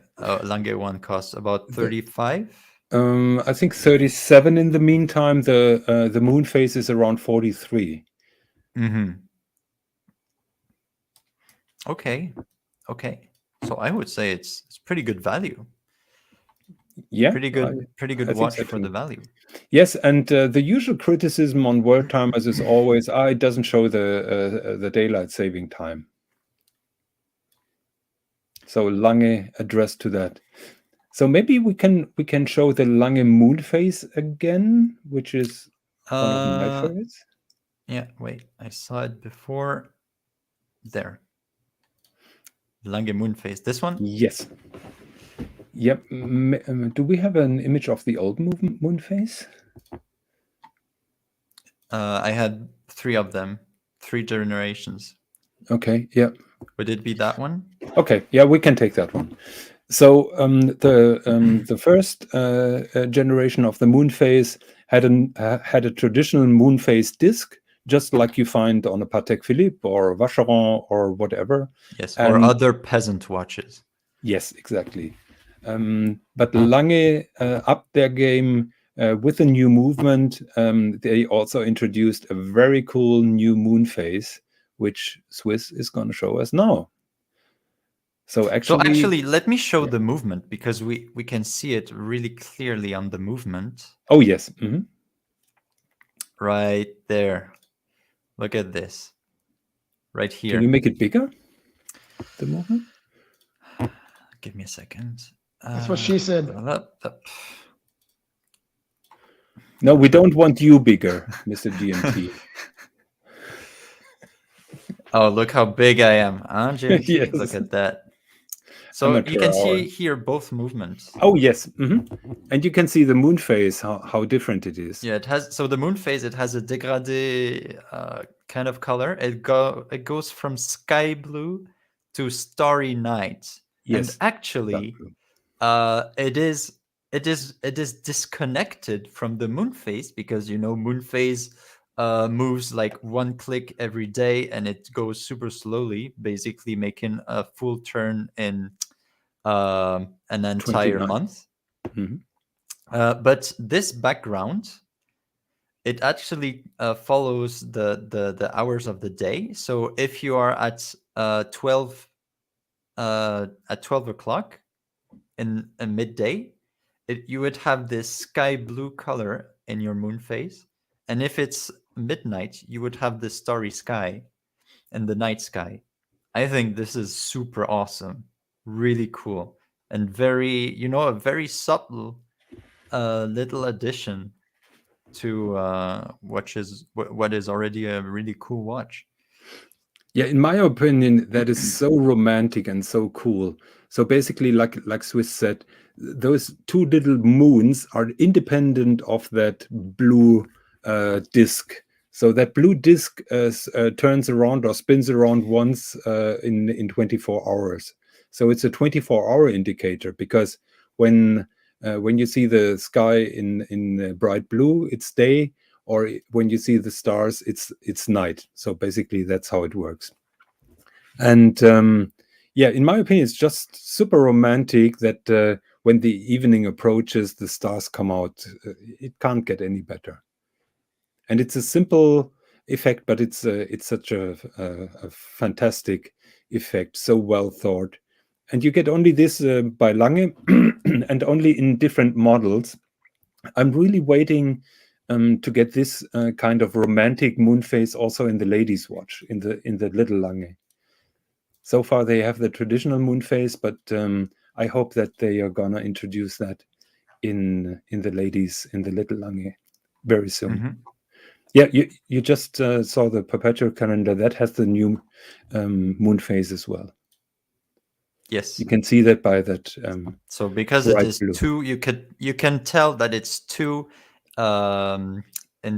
[SPEAKER 5] one cost? About 35?
[SPEAKER 3] I think 37 in the meantime. The moon phase is around 43.
[SPEAKER 5] Mm-hmm. Okay. So I would say it's pretty good value.
[SPEAKER 3] Yeah,
[SPEAKER 5] pretty good watch for the value.
[SPEAKER 3] Yes, and the usual criticism on world timers is always, it doesn't show the daylight saving time. So Lange addressed to that. So maybe we can show the Lange moon phase again, which is one of my favorites.
[SPEAKER 5] Yeah, wait, I saw it before. There. Lange moon phase. This one?
[SPEAKER 3] Yes. Yep. Do we have an image of the old moon phase?
[SPEAKER 5] I had 3 of them, 3 generations.
[SPEAKER 3] Okay. Yeah.
[SPEAKER 5] Would it be that one?
[SPEAKER 3] Okay. Yeah, we can take that one. So the first generation of the moon phase had a traditional moon phase disc, just like you find on a Patek Philippe or Vacheron or whatever.
[SPEAKER 5] Yes, or other peasant watches.
[SPEAKER 3] Yes, exactly. But Lange upped their game with a new movement. They also introduced a very cool new moon phase, which Swis is going to show us now. So actually,
[SPEAKER 5] let me show the movement, because we can see it really clearly on the movement.
[SPEAKER 3] Oh, yes.
[SPEAKER 5] Right there. Look at this. Right here.
[SPEAKER 3] Can you make it bigger, the movement?
[SPEAKER 5] Give me a second.
[SPEAKER 2] That's what she said.
[SPEAKER 3] No, we don't want you bigger, Mr. GMT.
[SPEAKER 5] Oh, look how big I am. GMT?
[SPEAKER 3] Yes.
[SPEAKER 5] Look at that. So you can see here both movements.
[SPEAKER 3] Oh, yes. And you can see the moon phase, how different it is.
[SPEAKER 5] Yeah, it has. So the moon phase, it has a dégradé kind of color. It goes from sky blue to starry night.
[SPEAKER 3] Yes.
[SPEAKER 5] And actually, it is disconnected from the moon phase, because moon phase moves like 1 click every day, and it goes super slowly, basically making a full turn in an entire
[SPEAKER 3] 29.
[SPEAKER 5] month. But this background, it actually follows the hours of the day. So if you are at 12 o'clock in midday, you would have this sky blue color in your moon phase, and if it's midnight, you would have the starry sky and the night sky. I think this is super awesome, really cool, and very, a very subtle little addition to what is already a really cool watch.
[SPEAKER 3] Yeah, in my opinion, that is so romantic and so cool. So basically, like Swis said, those 2 little moons are independent of that blue disc. So that blue disc turns around or spins around once in 24 hours. So it's a 24-hour indicator, because when you see the sky in bright blue, it's day, or when you see the stars, it's night. So basically, that's how it works. And yeah, in my opinion, it's just super romantic that when the evening approaches, the stars come out. It can't get any better. And it's a simple effect, but it's such a fantastic effect, so well thought. And you get only this by Lange, and only in different models. I'm really waiting to get this kind of romantic moon phase also in the ladies' watch, in the little Lange. So far, they have the traditional moon phase, but I hope that they are gonna introduce that in the ladies, in the little Lange, very soon. Yeah, you just saw the perpetual calendar that has the new moon phase as well.
[SPEAKER 5] Yes,
[SPEAKER 3] you can see that by that.
[SPEAKER 5] So because it is
[SPEAKER 3] blue.
[SPEAKER 5] 2, you can tell that it's 2 in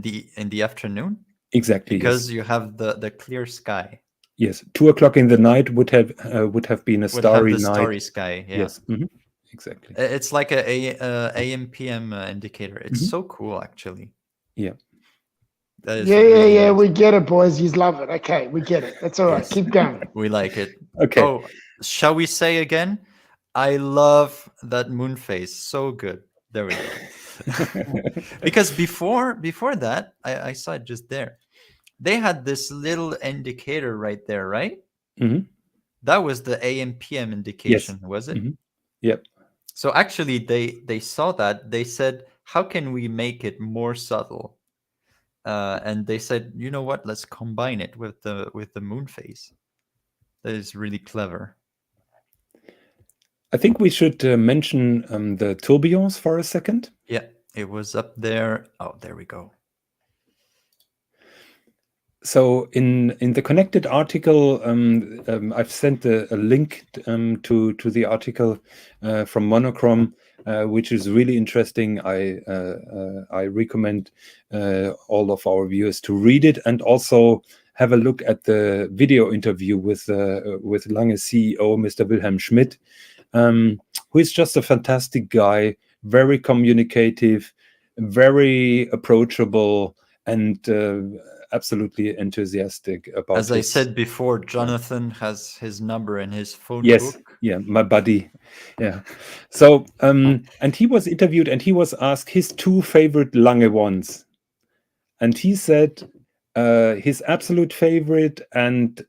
[SPEAKER 5] the afternoon.
[SPEAKER 3] Exactly.
[SPEAKER 5] Because
[SPEAKER 3] yes.
[SPEAKER 5] you have the clear sky.
[SPEAKER 3] Yes, 2 o'clock in the night would have been a starry night.
[SPEAKER 5] Starry sky. Yeah.
[SPEAKER 3] Yes, exactly.
[SPEAKER 5] It's like a AM PM indicator. It's so cool, actually.
[SPEAKER 3] Yeah.
[SPEAKER 2] Yeah. We get it, boys. You love it. Okay, we get it. That's all right.
[SPEAKER 5] Yes.
[SPEAKER 2] Keep going.
[SPEAKER 5] We like it.
[SPEAKER 3] Okay.
[SPEAKER 5] Oh, shall we say again? I love that moon phase. So good. There we go. Because before that, I saw it just there. They had this little indicator right there, right? That was the AM PM indication, was it?
[SPEAKER 3] Yep.
[SPEAKER 5] So actually, they saw that. They said, "How can we make it more subtle?" And they said, "You know what? Let's combine it with the moon phase." That is really clever.
[SPEAKER 3] I think we should mention the tourbillons for a second.
[SPEAKER 5] Yeah, it was up there. Oh, there we go.
[SPEAKER 3] So in the connected article, I've sent a link to the article from Monochrome, which is really interesting. I recommend all of our viewers to read it and also have a look at the video interview with Lange CEO, Mr. Wilhelm Schmidt, who is just a fantastic guy, very communicative, very approachable, and absolutely enthusiastic about.
[SPEAKER 5] As I said before, Jonathan has his number in his phone
[SPEAKER 3] Yes,
[SPEAKER 5] book.
[SPEAKER 3] yeah, my buddy. Yeah. So and he was interviewed and he was asked his 2 favorite Lange ones, and he said his absolute favorite and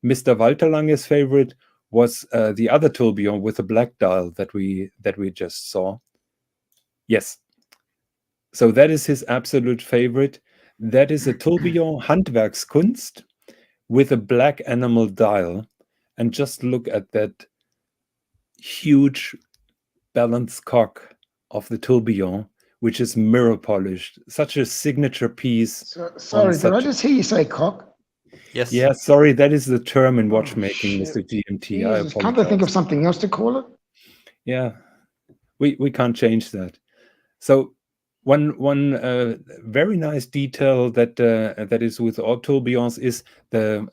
[SPEAKER 3] Mr. Walter Lange's favorite was the other tourbillon with the black dial that we just saw. Yes. So that is his absolute favorite. That is a tourbillon Handwerkskunst with a black enamel dial. And just look at that huge balanced cock of the tourbillon, which is mirror polished. Such a signature piece.
[SPEAKER 2] So, sorry, did I
[SPEAKER 3] such-
[SPEAKER 2] just hear you say cock?
[SPEAKER 5] Yes.
[SPEAKER 3] Yeah, sorry, that is the term in
[SPEAKER 2] Oh,
[SPEAKER 3] watchmaking,
[SPEAKER 2] shit.
[SPEAKER 3] Mr. GMT. I
[SPEAKER 2] Jesus, can't I think of
[SPEAKER 3] apologize.
[SPEAKER 2] something else to call it?
[SPEAKER 3] Yeah, we can't change that. So one very nice detail that that is with all tourbillons is the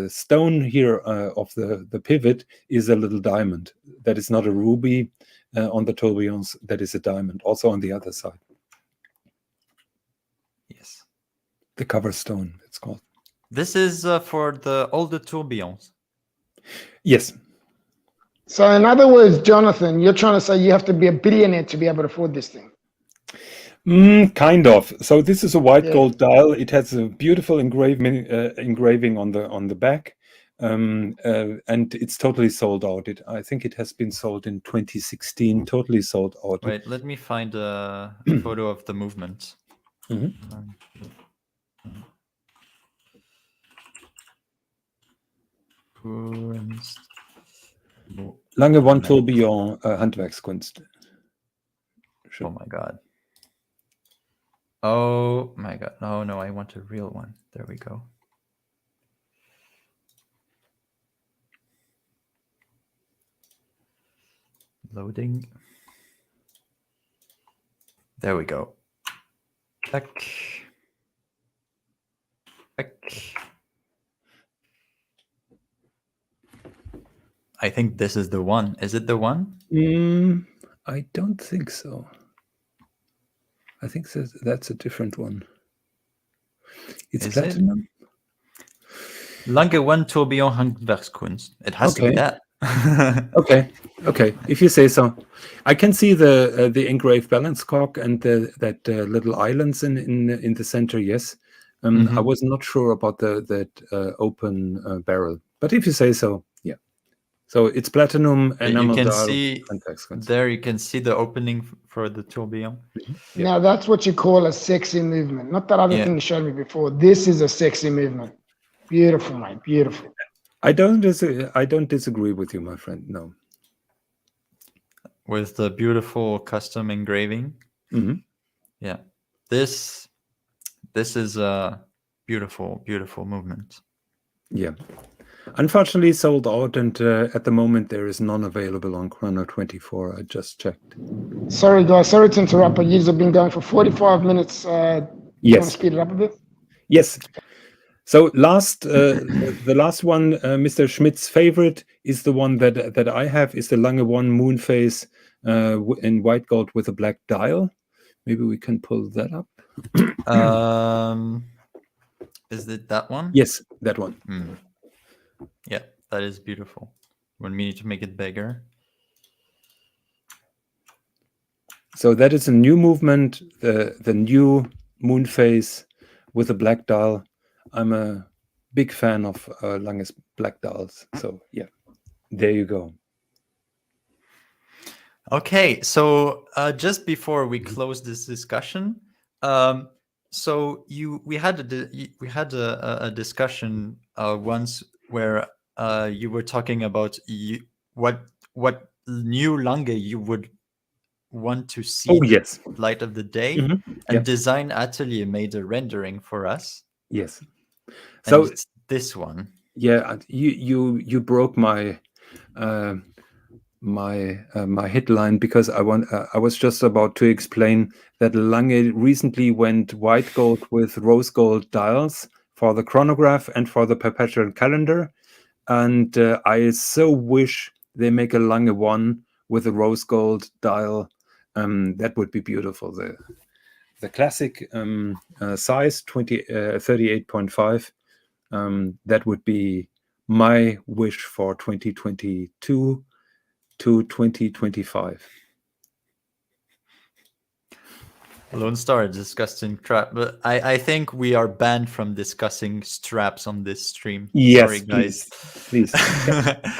[SPEAKER 3] stone here of the pivot is a little diamond. That is not a ruby on the tourbillons. That is a diamond. Also on the other side,
[SPEAKER 5] Yes.
[SPEAKER 3] the cover stone. It's called.
[SPEAKER 5] This is for all the tourbillons.
[SPEAKER 3] Yes.
[SPEAKER 2] So, in other words, Jonathan, you're trying to say you have to be a billionaire to be able to afford this thing.
[SPEAKER 3] Kind of. So this is a white
[SPEAKER 2] Yeah.
[SPEAKER 3] gold dial. It has a beautiful engraving on the back, and it's totally sold out. I think it has been sold in 2016. Totally sold out.
[SPEAKER 5] Wait, let me find a photo of the movement.
[SPEAKER 3] Mhm.
[SPEAKER 5] Kunst.
[SPEAKER 3] Lange one tourbillon Handwerkskunst.
[SPEAKER 5] Oh my god. Oh my god. Oh no, I want a real one. There we go. Loading. There we go. Check. Check. I think this is the one. Is it the one?
[SPEAKER 3] I don't think so. I think that's a different one. It's
[SPEAKER 5] Is it?
[SPEAKER 3] platinum.
[SPEAKER 5] Lange 1 Tourbillon Handwerkskunst. It has to be
[SPEAKER 3] Okay.
[SPEAKER 5] that.
[SPEAKER 3] Okay. If you say so, I can see the engraved balance cock and that little islands in the center. Yes, I was not sure about that open barrel, but if you say so, yeah. So it's platinum
[SPEAKER 5] You
[SPEAKER 3] enamel
[SPEAKER 5] can
[SPEAKER 3] dial.
[SPEAKER 5] see
[SPEAKER 3] Handwerkskunst.
[SPEAKER 5] there. You can see the opening for the tourbillon.
[SPEAKER 3] Yeah.
[SPEAKER 2] Now, that's what you call a sexy movement. Not that other
[SPEAKER 5] Yeah.
[SPEAKER 2] thing you showed me before. This is a sexy movement. Beautiful, mate. Beautiful.
[SPEAKER 3] I don't disagree with you, my friend. No.
[SPEAKER 5] With the beautiful custom engraving.
[SPEAKER 3] Mhm.
[SPEAKER 5] Yeah, this is a beautiful movement.
[SPEAKER 3] Yeah. Unfortunately, sold out, and at the moment there is none available on Chrono 24. I just checked.
[SPEAKER 2] Sorry, guys. Sorry to interrupt, but you've been going for 45 minutes. You want to
[SPEAKER 3] Yes.
[SPEAKER 2] speed it up a bit?
[SPEAKER 3] Yes. So the last one, Mr. Schmidt's favorite is the one that I have is the Lange One Moonface in white gold with a black dial. Maybe we can pull that up.
[SPEAKER 5] Is it that one?
[SPEAKER 3] Yes, that one.
[SPEAKER 5] Yeah, that is beautiful. We need to make it bigger.
[SPEAKER 3] So that is a new movement, the new Moonface with a black dial. I'm a big fan of Lange's black dials. So yeah, there you go.
[SPEAKER 5] Okay, so just before we close this discussion, so we had a discussion once where you were talking about what new Lange you would want to see
[SPEAKER 3] Oh yes.
[SPEAKER 5] light of the day,
[SPEAKER 3] Mhm.
[SPEAKER 5] and
[SPEAKER 3] Yeah.
[SPEAKER 5] Design Atelier made a rendering for us.
[SPEAKER 3] Yes.
[SPEAKER 5] And
[SPEAKER 3] So
[SPEAKER 5] it's this one.
[SPEAKER 3] yeah, you broke my my headline, because I was just about to explain that Lange recently went white gold with rose gold dials for the chronograph and for the perpetual calendar, and I so wish they make a Lange one with a rose gold dial. That would be beautiful. The classic size 38.5. That would be my wish for 2022 to 2025.
[SPEAKER 5] Lone Star discussing strap, but I think we are banned from discussing straps on this stream.
[SPEAKER 3] Yes,
[SPEAKER 5] Sorry, guys.
[SPEAKER 3] please.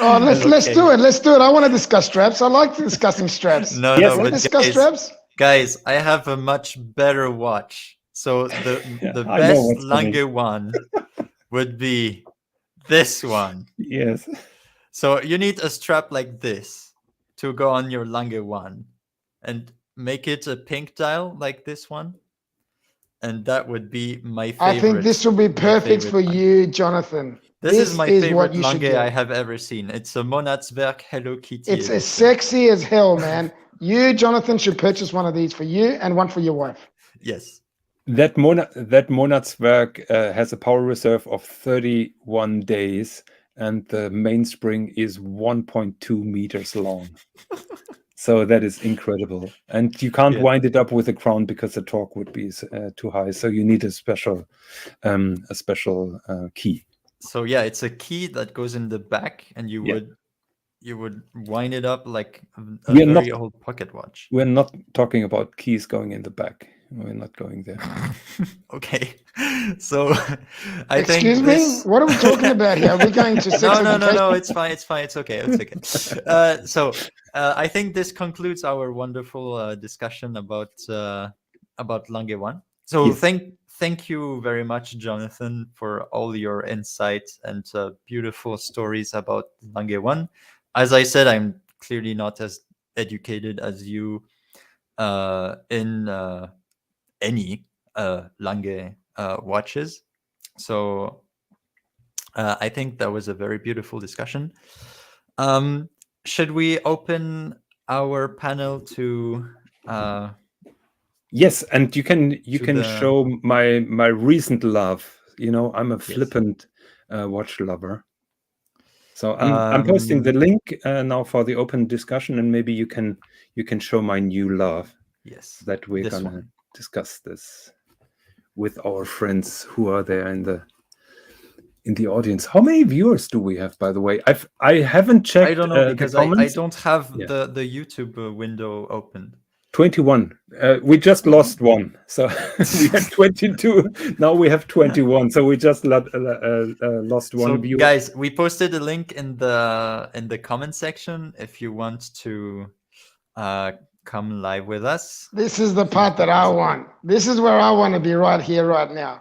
[SPEAKER 2] Oh, let's
[SPEAKER 5] Okay.
[SPEAKER 2] do it. Let's do it. I want to discuss straps. I like discussing straps.
[SPEAKER 5] No,
[SPEAKER 3] Yes,
[SPEAKER 5] no,
[SPEAKER 2] Let's
[SPEAKER 5] but
[SPEAKER 2] discuss straps.
[SPEAKER 5] guys, I have a much better watch. So the
[SPEAKER 3] I know
[SPEAKER 5] best
[SPEAKER 3] what's coming.
[SPEAKER 5] Lange one would be this one.
[SPEAKER 3] Yes.
[SPEAKER 5] So you need a strap like this to go on your Lange one, and make it a pink dial like this one, and that would be my favorite.
[SPEAKER 2] I think this will be perfect for
[SPEAKER 5] Lange.
[SPEAKER 2] you, Jonathan.
[SPEAKER 5] This is my
[SPEAKER 2] what
[SPEAKER 5] favorite
[SPEAKER 2] you should
[SPEAKER 5] Lange
[SPEAKER 2] get.
[SPEAKER 5] I have ever seen. It's a Monatswerk Hello Kitty.
[SPEAKER 2] It's as
[SPEAKER 5] edition.
[SPEAKER 2] sexy as hell, man. You, Jonathan, should purchase one of these for you and one for your wife.
[SPEAKER 5] Yes.
[SPEAKER 3] That Monatswerk has a power reserve of 31 days, and the mainspring is 1.2 meters long. So that is incredible. And you can't
[SPEAKER 5] Yeah.
[SPEAKER 3] wind it up with a crown because the torque would be too high. So you need a special key.
[SPEAKER 5] So yeah, it's a key that goes in the back, and you
[SPEAKER 3] Yeah.
[SPEAKER 5] would wind it up like a
[SPEAKER 3] We are
[SPEAKER 5] very
[SPEAKER 3] not-
[SPEAKER 5] old pocket watch.
[SPEAKER 3] We're not talking about keys going in the back. We're not going there.
[SPEAKER 5] Okay. So I
[SPEAKER 2] Excuse
[SPEAKER 5] think
[SPEAKER 2] me?
[SPEAKER 5] this...
[SPEAKER 2] What are we talking about here? Are we going to sex
[SPEAKER 5] no,
[SPEAKER 2] education?
[SPEAKER 5] it's fine, it's okay, so I think this concludes our wonderful discussion about Lange one. So
[SPEAKER 3] Yes.
[SPEAKER 5] thank you very much, Jonathan, for all your insights and beautiful stories about Lange one. As I said, I'm clearly not as educated as you in any Lange watches. So I think that was a very beautiful discussion. Should we open our panel to
[SPEAKER 3] Yes, and you can
[SPEAKER 5] the-
[SPEAKER 3] show my recent love. You know, I'm a
[SPEAKER 5] Yes.
[SPEAKER 3] flippant watch lover. So I'm posting the link now for the open discussion, and maybe you can show my new love,
[SPEAKER 5] yes,
[SPEAKER 3] that we're
[SPEAKER 5] this
[SPEAKER 3] gonna
[SPEAKER 5] one.
[SPEAKER 3] discuss this with our friends who are there in the audience. How many viewers do we have, by the way? I haven't checked.
[SPEAKER 5] I don't know,
[SPEAKER 3] the
[SPEAKER 5] because I
[SPEAKER 3] comments.
[SPEAKER 5] don't have
[SPEAKER 3] Yeah.
[SPEAKER 5] the YouTube window opened.
[SPEAKER 3] 21. We just lost one, so we had 22. Now we have 21. So we just lost one
[SPEAKER 5] So
[SPEAKER 3] viewer.
[SPEAKER 5] guys, we posted a link in the comment section if you want to come live with us.
[SPEAKER 2] This is the part that I want. This is where I want to be right here, right now.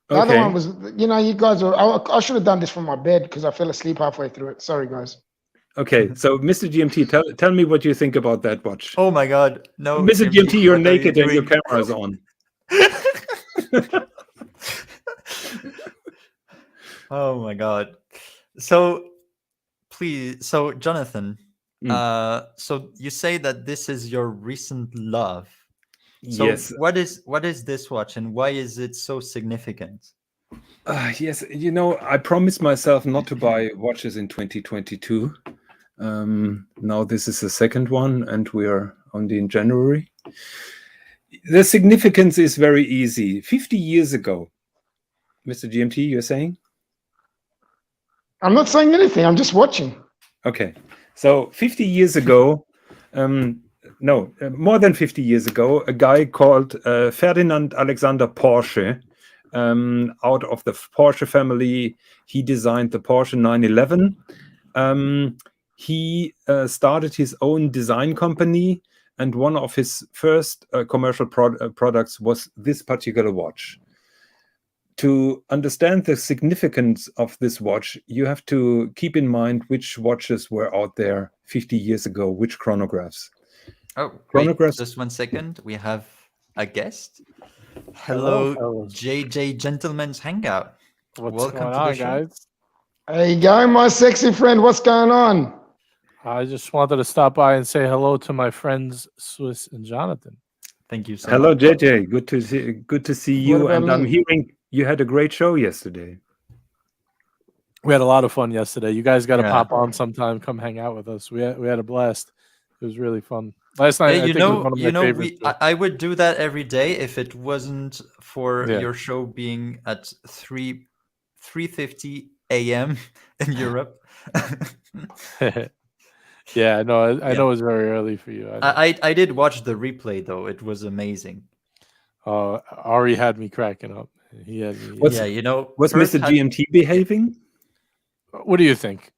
[SPEAKER 2] The other
[SPEAKER 3] Okay.
[SPEAKER 2] one was, you guys were, I should have done this from my bed because I fell asleep halfway through it. Sorry, guys.
[SPEAKER 3] Okay, so Mr. GMT, tell me what you think about that watch.
[SPEAKER 5] Oh my God, no,
[SPEAKER 3] Mr.
[SPEAKER 5] MG,
[SPEAKER 3] GMT, you're
[SPEAKER 5] what are you
[SPEAKER 3] naked and your
[SPEAKER 5] doing?
[SPEAKER 3] camera is on.
[SPEAKER 5] Oh my God. So please, so Jonathan, so you say that this is your recent love. So
[SPEAKER 3] Yes.
[SPEAKER 5] what is this watch, and why is it so significant?
[SPEAKER 3] Yes, I promised myself not to buy watches in 2022. Now this is the second one, and we are only in January. The significance is very easy. 50 years ago, Mr. GMT, you're saying?
[SPEAKER 2] I'm not saying anything. I'm just watching.
[SPEAKER 3] Okay, so 50 years ago, more than 50 years ago, a guy called Ferdinand Alexander Porsche, out of the Porsche family, he designed the Porsche 911. He started his own design company, and one of his first commercial products was this particular watch. to understand the significance of this watch, you have to keep in mind which watches were out there 50 years ago, which chronographs.
[SPEAKER 5] Oh,
[SPEAKER 3] Chronographs.
[SPEAKER 5] just 1 second. We have a guest. Hello,
[SPEAKER 6] fellas.
[SPEAKER 5] JJ Gentleman's Hangout.
[SPEAKER 6] What's
[SPEAKER 5] Welcome
[SPEAKER 6] going
[SPEAKER 5] to the
[SPEAKER 6] on,
[SPEAKER 5] show.
[SPEAKER 6] guys?
[SPEAKER 2] There you go, my sexy friend. What's going on?
[SPEAKER 6] I just wanted to stop by and say hello to my friends Swis and Jonathan.
[SPEAKER 5] Thank you so
[SPEAKER 3] Hello,
[SPEAKER 5] much.
[SPEAKER 3] JJ. Good to see you.
[SPEAKER 2] about
[SPEAKER 3] And I'm
[SPEAKER 2] me?
[SPEAKER 3] hearing you had a great show yesterday.
[SPEAKER 6] We had a lot of fun yesterday. You guys got to
[SPEAKER 5] Yeah.
[SPEAKER 6] pop on sometime. Come hang out with us. We had a blast. It was really fun. Last night,
[SPEAKER 5] Yeah,
[SPEAKER 6] I think, was one of my favorites.
[SPEAKER 5] I would do that every day if it wasn't for
[SPEAKER 6] Yeah.
[SPEAKER 5] your show being at 3:50 a.m. in Europe.
[SPEAKER 6] Yeah, no, I
[SPEAKER 5] Yeah.
[SPEAKER 6] know it's very early for you. I know.
[SPEAKER 5] I did watch the replay though. It was amazing.
[SPEAKER 6] Ari had me cracking up. He had me.
[SPEAKER 3] What's-
[SPEAKER 5] Yeah, you know,
[SPEAKER 3] Was
[SPEAKER 5] Perth
[SPEAKER 3] Mr.
[SPEAKER 5] had-
[SPEAKER 3] GMT behaving?
[SPEAKER 6] What do you think?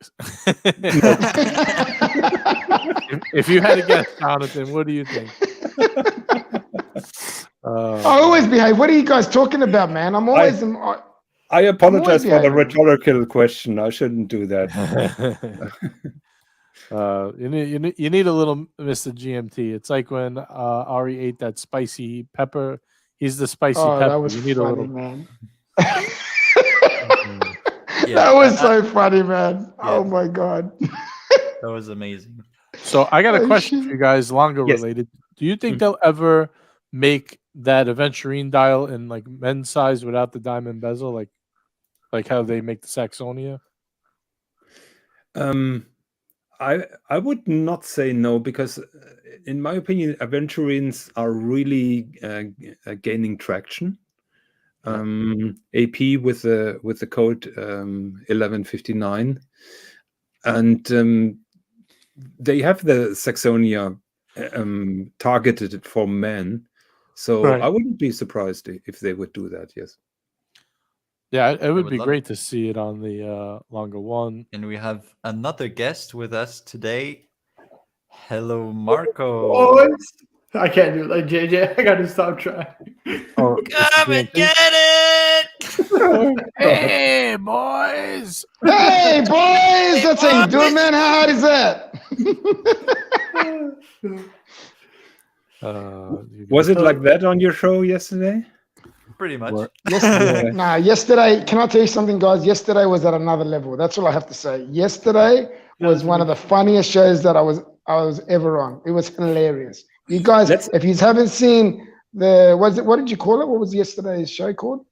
[SPEAKER 6] If you had to guess, Jonathan, what do you think?
[SPEAKER 2] I always behave. What are you guys talking about, man? I'm always.
[SPEAKER 3] I apologize for the
[SPEAKER 2] behaving.
[SPEAKER 3] rhetorical question. I shouldn't do that.
[SPEAKER 6] You need a little Mr. GMT. It's like when Ari ate that spicy pepper. He's the spicy
[SPEAKER 2] Oh,
[SPEAKER 6] pepper.
[SPEAKER 2] that was
[SPEAKER 6] You need
[SPEAKER 2] funny,
[SPEAKER 6] a little.
[SPEAKER 2] man.
[SPEAKER 5] Yeah,
[SPEAKER 2] That was
[SPEAKER 5] I-
[SPEAKER 2] so funny, man.
[SPEAKER 5] Yeah.
[SPEAKER 2] Oh my god.
[SPEAKER 5] that was amazing.
[SPEAKER 6] So I got a
[SPEAKER 2] Oh,
[SPEAKER 6] question
[SPEAKER 2] shit.
[SPEAKER 6] for you guys, Lange
[SPEAKER 3] Yes.
[SPEAKER 6] related. Do you think they'll ever make that aventurine dial in like men's size without the diamond bezel, like how they make the Saxonia?
[SPEAKER 3] I would not say no, because in my opinion, aventurines are really gaining traction. AP with the code 1159, and they have the Saxonia targeted for men. So
[SPEAKER 6] Right.
[SPEAKER 3] I wouldn't be surprised if they would do that. Yes.
[SPEAKER 6] Yeah, it would
[SPEAKER 5] would
[SPEAKER 6] be
[SPEAKER 5] love
[SPEAKER 6] great to see it on the Lange one.
[SPEAKER 5] And we have another guest with us today. Hello, Marco.
[SPEAKER 7] Boys. I can't do it like JJ. I gotta stop trying.
[SPEAKER 6] Oh,
[SPEAKER 5] Come and get it!
[SPEAKER 6] Hey, boys!
[SPEAKER 2] Hey boys, that's how you do it, man. How hard is that?
[SPEAKER 3] Was it like that on your show yesterday?
[SPEAKER 5] Pretty much.
[SPEAKER 2] Yesterday, yesterday, can I tell you something, guys? Yesterday was at another level. That's all I have to say. Yesterday was one of the funniest shows that I was ever on. It was hilarious. You guys, if you haven't seen what did you call it? What was yesterday's show called?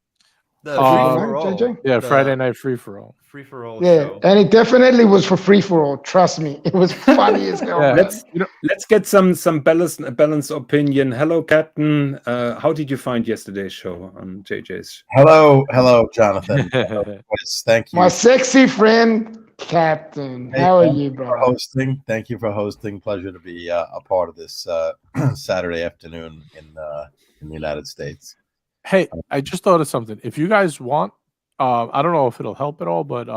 [SPEAKER 5] The
[SPEAKER 2] JJ?
[SPEAKER 5] free-for-all.
[SPEAKER 6] Yeah,
[SPEAKER 5] The
[SPEAKER 6] Friday Night Free for All.
[SPEAKER 5] Free-for-all
[SPEAKER 2] Yeah,
[SPEAKER 5] show.
[SPEAKER 2] and it definitely was for free for all. Trust me, it was funny as hell.
[SPEAKER 6] Yeah.
[SPEAKER 2] man.
[SPEAKER 3] Let's get some balanced opinion. Hello, Captain. How did you find yesterday's show on JJ's?
[SPEAKER 8] Hello, Jonathan. Yes, thank you
[SPEAKER 2] My sexy friend, Captain.
[SPEAKER 8] Hey,
[SPEAKER 2] How are
[SPEAKER 8] thank
[SPEAKER 2] you,
[SPEAKER 8] for
[SPEAKER 2] bro?
[SPEAKER 8] hosting. Thank you for hosting. Pleasure to be a part of this Saturday afternoon in the United States.
[SPEAKER 6] Hey, I just thought of something. If you guys want, I don't know if it'll help at all, but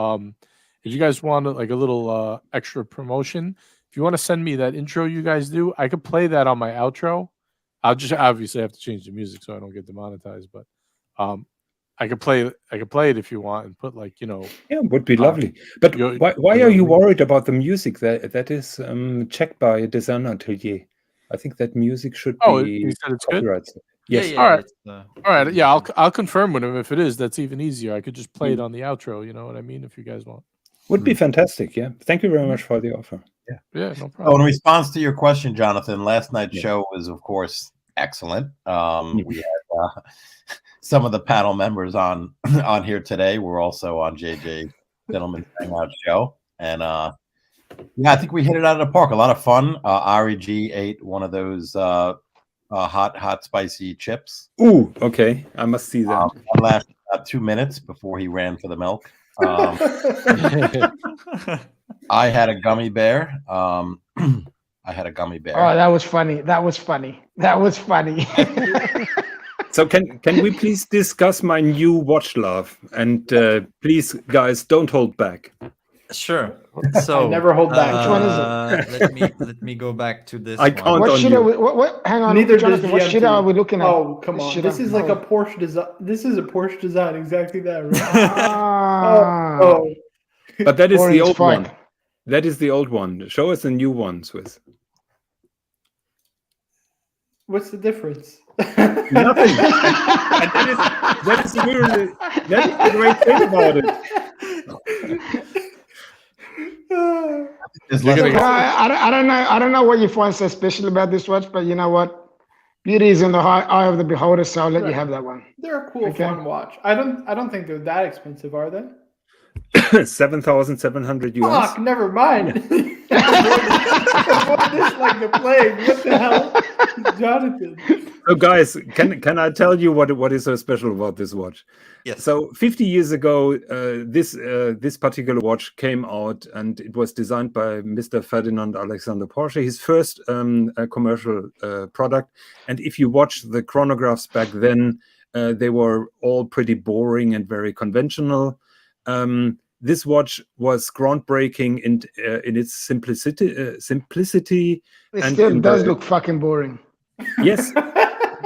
[SPEAKER 6] if you guys want like a little extra promotion, if you want to send me that intro you guys do, I could play that on my outro. I'll just obviously have to change the music so I don't get demonetized, but I could play it if you want and put like,
[SPEAKER 3] Yeah, it would be lovely. But
[SPEAKER 6] you-
[SPEAKER 3] why
[SPEAKER 6] you
[SPEAKER 3] are you
[SPEAKER 6] know-
[SPEAKER 3] worried about the music? That is checked by Design Atelier. I think that music should
[SPEAKER 6] Oh,
[SPEAKER 3] be
[SPEAKER 6] he said it's good?
[SPEAKER 3] copyrighted. Yes.
[SPEAKER 5] Yeah,
[SPEAKER 6] All right.
[SPEAKER 5] it's,
[SPEAKER 6] All right, yeah, I'll confirm with him if it is. That's even easier. I could just play it on the outro. You know what I mean? If you guys want.
[SPEAKER 3] Would be fantastic. Yeah. Thank you very much for the offer.
[SPEAKER 6] Yeah, no
[SPEAKER 8] Oh,
[SPEAKER 6] problem.
[SPEAKER 8] in response to your question, Jonathan, last night's show was, of course, excellent. We had some of the panel members on here today. We're also on JJ Gentleman's Hangout show, and yeah, I think we hit it out of the park. A lot of fun. Ari G ate one of those hot spicy chips.
[SPEAKER 3] Ooh, okay. I must see that.
[SPEAKER 8] That lasted about 2 minutes before he ran for the milk. I had a gummy bear. Oh,
[SPEAKER 2] that was funny. That was funny. That was funny.
[SPEAKER 3] So can we please discuss my new watch love? And please, guys, don't hold back.
[SPEAKER 5] Sure. So
[SPEAKER 7] never hold back.
[SPEAKER 2] Which one is it?
[SPEAKER 5] let me go back to this
[SPEAKER 3] I
[SPEAKER 5] one.
[SPEAKER 3] can't-
[SPEAKER 2] What
[SPEAKER 3] on
[SPEAKER 2] shit
[SPEAKER 3] you.
[SPEAKER 2] are we? What? Hang on,
[SPEAKER 7] Neither does
[SPEAKER 2] Jonathan. What shit
[SPEAKER 7] GMT.
[SPEAKER 2] are we looking at?
[SPEAKER 7] Oh, come
[SPEAKER 2] This
[SPEAKER 7] on.
[SPEAKER 2] shit
[SPEAKER 7] This
[SPEAKER 2] I'm-
[SPEAKER 7] is like
[SPEAKER 2] oh.
[SPEAKER 7] a Porsche design. This is a Porsche design. Exactly that, right?
[SPEAKER 2] Ah,
[SPEAKER 7] oh.
[SPEAKER 3] But that is
[SPEAKER 2] boring
[SPEAKER 3] the
[SPEAKER 2] as
[SPEAKER 3] old
[SPEAKER 2] fuck.
[SPEAKER 3] one. That is the old one. Show us a new one, Swiss.
[SPEAKER 7] What's the difference?
[SPEAKER 3] Nothing. That is really that's the great thing about it.
[SPEAKER 8] There's
[SPEAKER 6] You're
[SPEAKER 8] less
[SPEAKER 6] gonna
[SPEAKER 8] about-
[SPEAKER 2] I don't know what you find so special about this watch, but you know what? Beauty is in the eye of the beholder, so I'll let you
[SPEAKER 7] Right.
[SPEAKER 2] have that one.
[SPEAKER 7] They're a cool,
[SPEAKER 2] Okay.
[SPEAKER 7] fun watch. I don't think they're that expensive, are they?
[SPEAKER 3] 7,700 US.
[SPEAKER 7] Fuck, never mind. Avoid this like the plague. What the hell, Jonathan?
[SPEAKER 3] So, guys, can I tell you what is so special about this watch?
[SPEAKER 5] Yes.
[SPEAKER 3] So 50 years ago, this particular watch came out, and it was designed by Mr. Ferdinand Alexander Porsche, his first commercial product. And if you watch the chronographs back then, they were all pretty boring and very conventional. This watch was groundbreaking in its simplicity.
[SPEAKER 2] It
[SPEAKER 3] And
[SPEAKER 2] still
[SPEAKER 3] in
[SPEAKER 2] does
[SPEAKER 3] the-
[SPEAKER 2] look fucking boring.
[SPEAKER 3] Yes.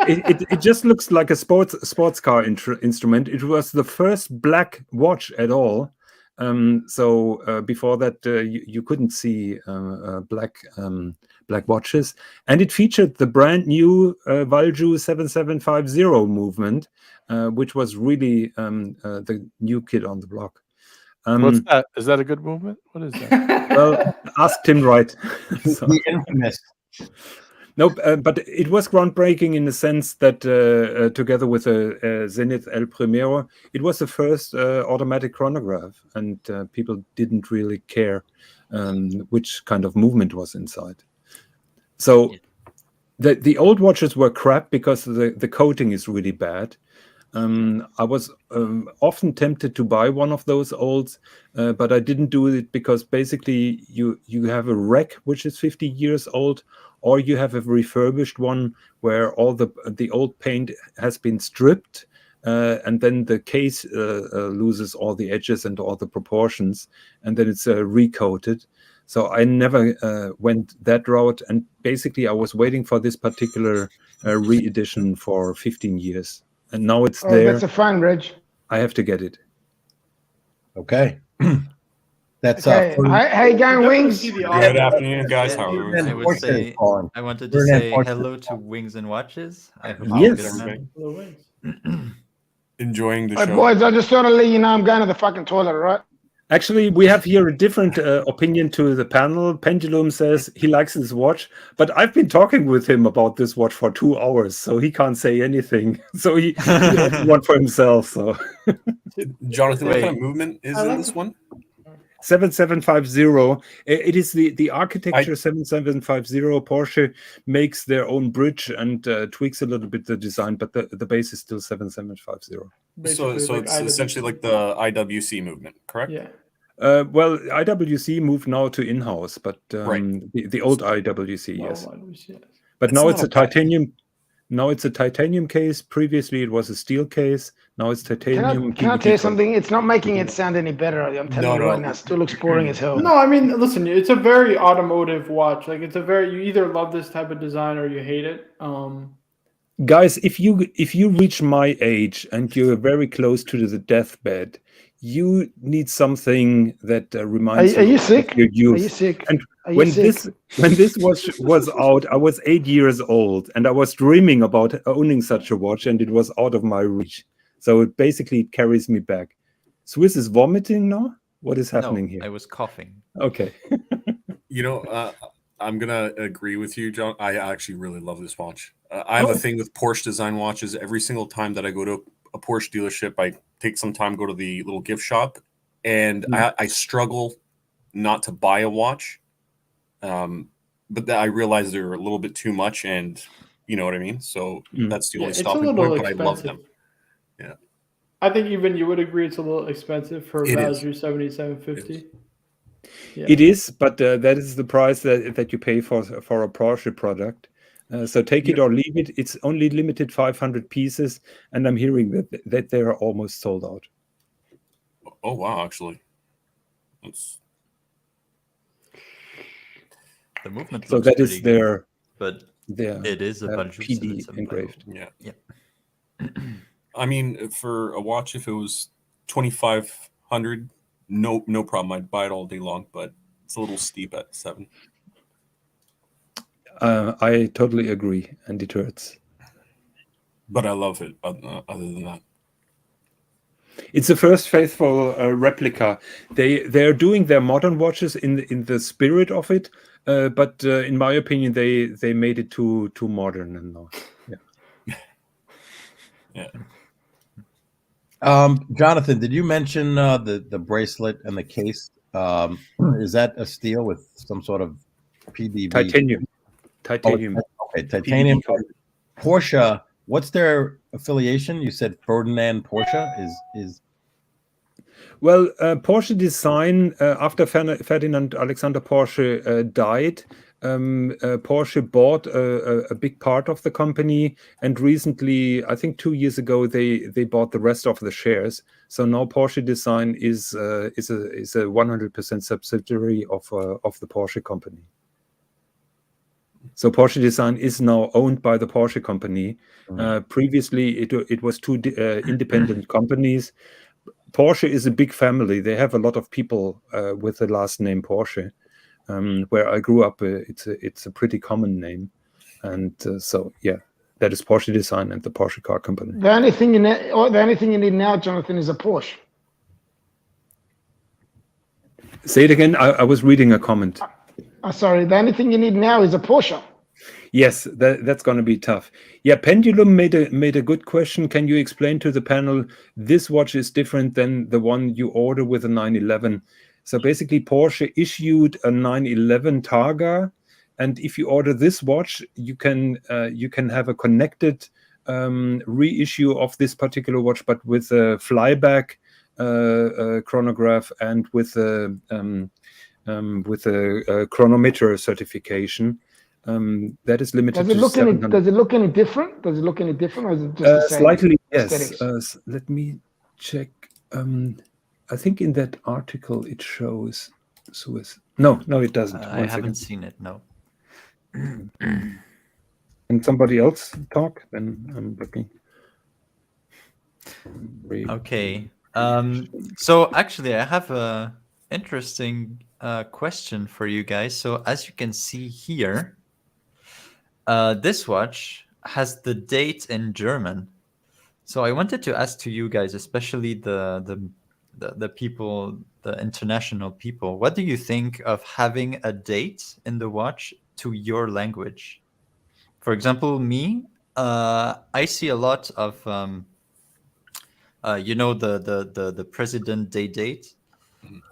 [SPEAKER 3] It just looks like a sports car instrument. It was the first black watch at all. So before that, you couldn't see black watches, and it featured the brand new Valju 7750 movement, which was really the new kid on the block.
[SPEAKER 6] What's that? Is that a good movement? What is that?
[SPEAKER 3] Well, ask Tim Wright. So-
[SPEAKER 8] the infamous.
[SPEAKER 3] No, but it was groundbreaking in the sense that together with a Zenith El Primero, it was the first automatic chronograph, and people didn't really care which kind of movement was inside. So the old watches were crap because the coating is really bad. I was often tempted to buy one of those olds, but I didn't do it because basically you have a wreck which is 50 years old, or you have a refurbished one where all the old paint has been stripped, and then the case loses all the edges and all the proportions, and then it's recoated. So I never went that route, and basically I was waiting for this particular re-edition for 15 years. And now it's
[SPEAKER 2] Oh,
[SPEAKER 3] there.
[SPEAKER 2] that's a fine, Reg.
[SPEAKER 3] I have to get it.
[SPEAKER 8] Okay. That's
[SPEAKER 2] Okay. How you going, Wings?
[SPEAKER 9] Good afternoon, guys. How are we?
[SPEAKER 5] I would say I wanted to
[SPEAKER 8] We're
[SPEAKER 5] say
[SPEAKER 8] in
[SPEAKER 5] hello to Wings and Watches. I hope
[SPEAKER 3] Yes.
[SPEAKER 5] you're good, man.
[SPEAKER 9] Enjoying the
[SPEAKER 2] Hey,
[SPEAKER 9] show.
[SPEAKER 2] boys, I just want to let you know I'm going to the fucking toilet, all right?
[SPEAKER 3] Actually, we have here a different opinion to the panel. Pendulum says he likes this watch, but I've been talking with him about this watch for 2 hours, so he can't say anything. So he has one for himself. So
[SPEAKER 9] Jonathan, what
[SPEAKER 5] Wait.
[SPEAKER 9] kind of movement is in this one?
[SPEAKER 3] 7750. It is the architecture 7750. Porsche makes their own bridge and tweaks a little bit the design, but the base is still 7750.
[SPEAKER 9] So
[SPEAKER 7] Basically,
[SPEAKER 9] it's
[SPEAKER 7] like
[SPEAKER 9] essentially like the IWC movement, correct?
[SPEAKER 7] Yeah.
[SPEAKER 3] Well, IWC moved now to in-house, but
[SPEAKER 9] Right.
[SPEAKER 3] the old IWC, yes.
[SPEAKER 7] Well, yes.
[SPEAKER 3] But
[SPEAKER 9] It's
[SPEAKER 3] now
[SPEAKER 9] not
[SPEAKER 3] it's
[SPEAKER 9] a
[SPEAKER 3] a
[SPEAKER 9] bad-
[SPEAKER 3] titanium. Now it's a titanium case. Previously, it was a steel case. Now it's titanium.
[SPEAKER 2] Can I tell you something? It's not making it sound any better. I'm telling you right now. It still looks boring as hell.
[SPEAKER 7] No, I mean, listen, it's a very automotive watch. Like, it's a very, you either love this type of design or you hate it.
[SPEAKER 3] Guys, if you reach my age and you're very close to the deathbed, you need something that reminds
[SPEAKER 2] Are you
[SPEAKER 3] of
[SPEAKER 2] sick?
[SPEAKER 3] your youth.
[SPEAKER 2] Are you sick?
[SPEAKER 3] And
[SPEAKER 2] Are you
[SPEAKER 3] when
[SPEAKER 2] sick?
[SPEAKER 3] this watch was out, I was 8 years old, and I was dreaming about owning such a watch, and it was out of my reach. So it basically carries me back. Swiss is vomiting now. What is happening
[SPEAKER 5] No,
[SPEAKER 3] here?
[SPEAKER 5] I was coughing.
[SPEAKER 3] Okay.
[SPEAKER 9] You know, I'm gonna agree with you, John. I actually really love this watch. I have a thing with Porsche design watches. Every single time that I go to a Porsche dealership, I take some time, go to the little gift shop, and I struggle not to buy a watch. But I realize they're a little bit too much, and you know what I mean. So that's the only
[SPEAKER 7] it's a
[SPEAKER 9] stopping
[SPEAKER 7] little
[SPEAKER 9] point. But I love
[SPEAKER 7] expensive.
[SPEAKER 9] them. Yeah,
[SPEAKER 7] I think even you would agree it's a little expensive for
[SPEAKER 9] It is.
[SPEAKER 7] Value 7750. Yeah.
[SPEAKER 3] It is, but that is the price that you pay for a Porsche product. So take it or leave it. It's only limited 500 pieces, and I'm hearing that they are almost sold out.
[SPEAKER 9] Oh wow, actually, that's
[SPEAKER 5] The movement
[SPEAKER 3] So
[SPEAKER 5] looks
[SPEAKER 3] that
[SPEAKER 5] pretty
[SPEAKER 3] is
[SPEAKER 5] good, but
[SPEAKER 3] their
[SPEAKER 5] it is a bunch of
[SPEAKER 3] PD
[SPEAKER 5] civets
[SPEAKER 3] engraved.
[SPEAKER 9] Yeah.
[SPEAKER 5] Yeah.
[SPEAKER 9] I mean, for a watch, if it was 2,500, no problem. I'd buy it all day long, but it's a little steep at 7.
[SPEAKER 3] I totally agree, and it hurts.
[SPEAKER 9] But I love it. Other than that,
[SPEAKER 3] It's the first faithful replica. They're doing their modern watches in the spirit of it, but in my opinion, they made it too modern and not.
[SPEAKER 9] yeah.
[SPEAKER 8] Jonathan, did you mention the bracelet and the case? Is that a steel with some sort of PDB?
[SPEAKER 3] Titanium.
[SPEAKER 8] Okay, titanium.
[SPEAKER 3] PDB.
[SPEAKER 8] Porsche. What's their affiliation? You said Ferdinand Porsche is.
[SPEAKER 3] Well, Porsche Design, after Ferdinand Alexander Porsche died, Porsche bought a big part of the company, and recently, I think 2 years ago, they bought the rest of the shares. So now Porsche Design is a 100% subsidiary of the Porsche company. So Porsche Design is now owned by the Porsche company. Previously, it was two independent companies. Porsche is a big family. They have a lot of people with the last name Porsche. Where I grew up, it's a pretty common name, and so yeah, that is Porsche Design and the Porsche Car Company.
[SPEAKER 2] The only thing you need now, Jonathan, is a Porsche.
[SPEAKER 3] Say it again. I was reading a comment.
[SPEAKER 2] Sorry, the only thing you need now is a Porsche.
[SPEAKER 3] Yes, that's going to be tough. Yeah, Pendulum made a good question. Can you explain to the panel this watch is different than the one you order with a 911? So basically, Porsche issued a 911 Targa, and if you order this watch, you can have a connected reissue of this particular watch, but with a flyback chronograph and with a chronometer certification. That is limited to 700.
[SPEAKER 2] Does it look any different? Does it look any different, or is it just the same?
[SPEAKER 3] Slightly, yes.
[SPEAKER 2] aesthetics?
[SPEAKER 3] Let me check. I think in that article it shows Swis. No, it doesn't.
[SPEAKER 5] I haven't seen it. No.
[SPEAKER 3] Can somebody else talk? Then I'm looking.
[SPEAKER 5] Okay. So actually, I have a interesting question for you guys. So as you can see here, this watch has the date in German. So I wanted to ask to you guys, especially the people, the international people, what do you think of having a date in the watch to your language? For example, me, I see a lot of, the President Day date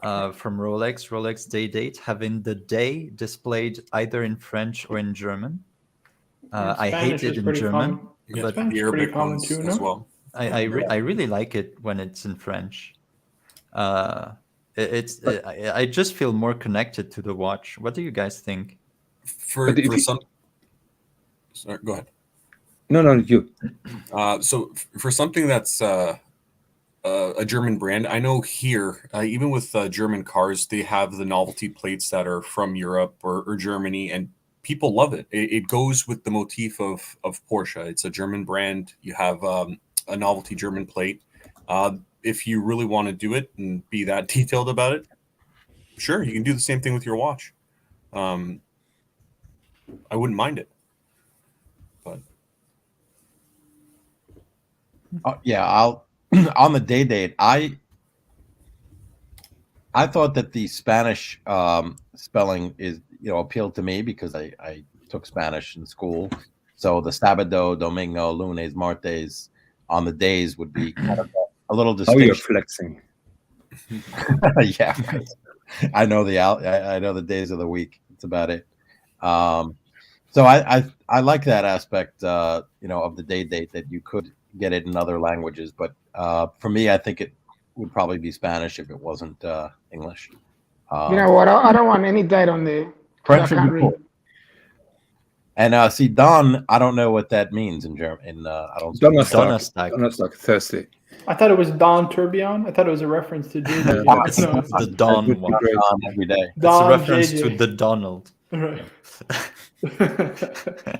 [SPEAKER 5] from Rolex Day date, having the day displayed either in French or in German. I hate it in German, but
[SPEAKER 9] the Arabic ones
[SPEAKER 7] too,
[SPEAKER 9] as
[SPEAKER 7] no?
[SPEAKER 9] well.
[SPEAKER 5] I really like it when it's in French. I just feel more connected to the watch. What do you guys think?
[SPEAKER 9] For some, sorry, go ahead.
[SPEAKER 3] No, you.
[SPEAKER 9] So for something that's a German brand, I know here, even with German cars, they have the novelty plates that are from Europe or Germany, and people love it. It goes with the motif of Porsche. It's a German brand. You have a novelty German plate. If you really want to do it and be that detailed about it, sure, you can do the same thing with your watch. I wouldn't mind it. But
[SPEAKER 8] Yeah, I'll on the day date. I thought that the Spanish spelling is appealed to me because I took Spanish in school. So the sábado, domingo, lunes, martes on the days would be kind of a little distinction.
[SPEAKER 3] Oh, you're flexing.
[SPEAKER 8] Yeah, I know the days of the week. That's about it. So I like that aspect, of the day date, that you could get it in other languages. But for me, I think it would probably be Spanish if it wasn't English.
[SPEAKER 2] You know what? I don't want any date on there.
[SPEAKER 8] French
[SPEAKER 2] I
[SPEAKER 8] would
[SPEAKER 2] can't
[SPEAKER 8] be
[SPEAKER 2] read.
[SPEAKER 8] cool. And see, Don, I don't know what that means in German. I don't.
[SPEAKER 3] Donnerstag, Thursday.
[SPEAKER 7] I thought it was Don Tourbillon. I thought it was a reference to JJ.
[SPEAKER 5] It's the Don one.
[SPEAKER 8] Don every day.
[SPEAKER 5] It's a reference to the Donald.
[SPEAKER 7] Right.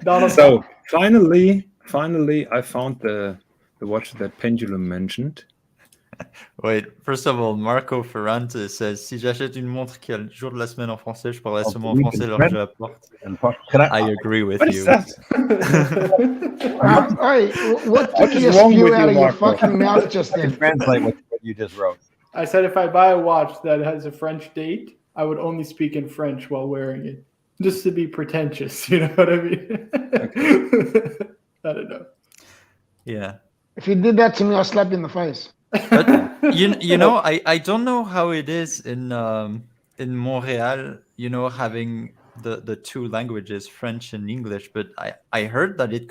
[SPEAKER 7] Donald
[SPEAKER 3] So
[SPEAKER 7] Trump.
[SPEAKER 3] finally, I found the watch that Pendulum mentioned.
[SPEAKER 5] Wait, first of all, Marco Ferrante says si j'achète une montre qui a le jour de la semaine en français, je parlerai seulement en français lorsque je la porte. I agree with
[SPEAKER 3] What
[SPEAKER 5] you.
[SPEAKER 3] is that?
[SPEAKER 2] Hey, what
[SPEAKER 3] What
[SPEAKER 2] did
[SPEAKER 3] is
[SPEAKER 2] you
[SPEAKER 3] wrong
[SPEAKER 2] spew
[SPEAKER 3] with
[SPEAKER 2] out
[SPEAKER 3] you,
[SPEAKER 2] of your
[SPEAKER 3] Marco?
[SPEAKER 2] fucking mouth just then?
[SPEAKER 8] Translate what you just wrote.
[SPEAKER 7] I said if I buy a watch that has a French date, I would only speak in French while wearing it, just to be pretentious. You know what I mean? I don't know.
[SPEAKER 5] Yeah.
[SPEAKER 2] If you did that to me, I'll slap you in the face.
[SPEAKER 5] But you know, I don't know how it is in Montreal, you know, having the two languages, French and English, but I heard that it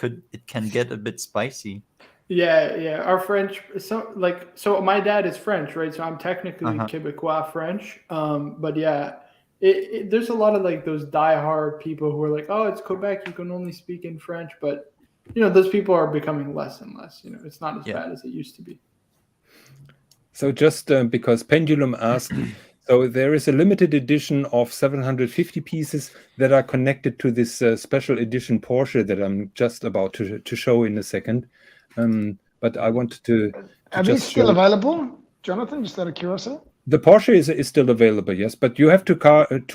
[SPEAKER 5] can get a bit spicy.
[SPEAKER 7] Yeah. Our French, so my dad is French, right? So I'm technically Quebecois French. But yeah, there's a lot of like those diehard people who are like, oh, it's Quebec, you can only speak in French. But you know, those people are becoming less and less. You know, it's not as bad as it used to be.
[SPEAKER 3] So just because Pendulum asked, so there is a limited edition of 750 pieces that are connected to this special edition Porsche that I'm just about to show in a second. But I wanted to
[SPEAKER 2] Are these still available, Jonathan? Just out of curiosity.
[SPEAKER 3] The Porsche is still available, yes, but you have to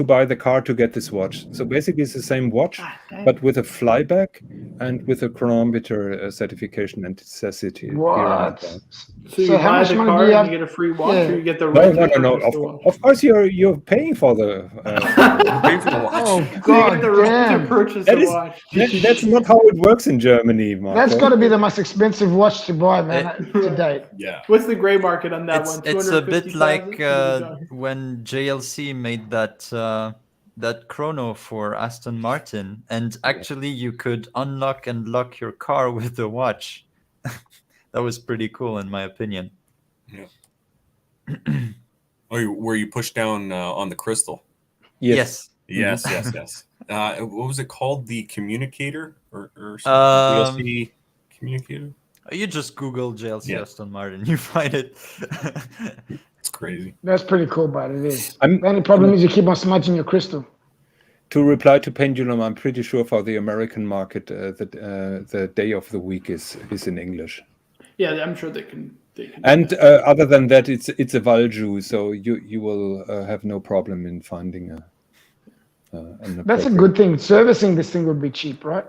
[SPEAKER 3] buy the car to get this watch. So basically, it's the same watch, but with a flyback and with a chronometer certification and necessity.
[SPEAKER 2] What?
[SPEAKER 7] So you buy the car and you get a free watch, or you get the right to
[SPEAKER 3] No.
[SPEAKER 7] purchase the watch?
[SPEAKER 3] Of course, you're paying for the.
[SPEAKER 9] Paying for the watch.
[SPEAKER 2] Oh
[SPEAKER 7] So you
[SPEAKER 2] God,
[SPEAKER 7] get the right to
[SPEAKER 2] damn!
[SPEAKER 7] purchase
[SPEAKER 3] That
[SPEAKER 7] the
[SPEAKER 3] is-
[SPEAKER 7] watch.
[SPEAKER 3] That's not how it works in Germany, Marco.
[SPEAKER 2] That's got to be the most expensive watch to buy, man, to date.
[SPEAKER 9] Yeah.
[SPEAKER 7] What's the gray market on that one?
[SPEAKER 5] It's a bit
[SPEAKER 7] 250,000?
[SPEAKER 5] like
[SPEAKER 7] What are we talking?
[SPEAKER 5] when JLC made that chrono for Aston Martin, and actually you could unlock and lock your car with the watch. That was pretty cool, in my opinion.
[SPEAKER 9] Yeah. Where you push down on the crystal.
[SPEAKER 5] Yes.
[SPEAKER 9] Yes. What was it called? The communicator or
[SPEAKER 5] Um,
[SPEAKER 9] DLC communicator?
[SPEAKER 5] You just Google JLC
[SPEAKER 9] Yeah.
[SPEAKER 5] Aston Martin, you find it.
[SPEAKER 9] It's crazy.
[SPEAKER 2] That's pretty cool, but it is.
[SPEAKER 3] I'm-
[SPEAKER 2] The only problem is you keep on smudging your crystal.
[SPEAKER 3] To reply to Pendulum, I'm pretty sure for the American market, the day of the week is in English.
[SPEAKER 7] Yeah, I'm sure they can.
[SPEAKER 3] And other than that, it's a Valju, so you will have no problem in finding an
[SPEAKER 2] That's a
[SPEAKER 3] appropriate-
[SPEAKER 2] good thing. Servicing this thing would be cheap, right?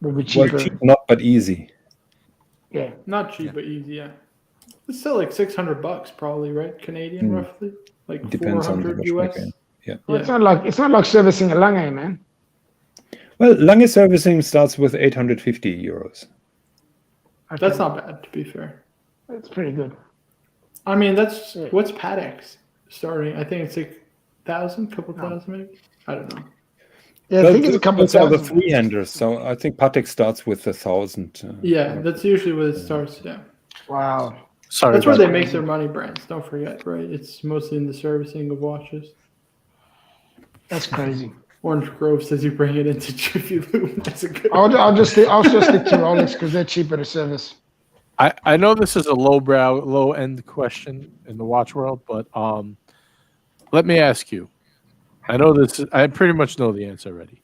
[SPEAKER 2] Would be
[SPEAKER 3] Well,
[SPEAKER 2] cheaper.
[SPEAKER 3] cheap, not but easy.
[SPEAKER 2] Yeah.
[SPEAKER 7] Not cheap, but easy. Yeah, it's still like $600 probably, right? Canadian, roughly, like
[SPEAKER 3] Depends on the
[SPEAKER 7] 400 US.
[SPEAKER 3] watchmaker. Yeah.
[SPEAKER 2] Well, it's not like servicing a Lange, man.
[SPEAKER 3] Well, Lange servicing starts with 850 euros.
[SPEAKER 7] That's not bad, to be fair.
[SPEAKER 2] That's pretty good.
[SPEAKER 7] I mean, what's Patek's starting? I think it's like couple thousand maybe. I don't know.
[SPEAKER 2] Yeah, I think it's a couple
[SPEAKER 3] those are the
[SPEAKER 2] thousand.
[SPEAKER 3] three-handers, so I think Patek starts with 1,000.
[SPEAKER 7] Yeah, that's usually where it starts. Yeah,
[SPEAKER 2] Wow.
[SPEAKER 6] Sorry,
[SPEAKER 7] that's where
[SPEAKER 6] about
[SPEAKER 7] they make their money, brands. Don't forget, right? It's mostly in the servicing of watches.
[SPEAKER 2] That's crazy.
[SPEAKER 7] Orange Grove says you bring it into Jiffy Lube. That's a good.
[SPEAKER 2] I'll just stick to Rolex because they're cheaper to service.
[SPEAKER 6] I know this is a low end question in the watch world, but let me ask you. I know this. I pretty much know the answer already.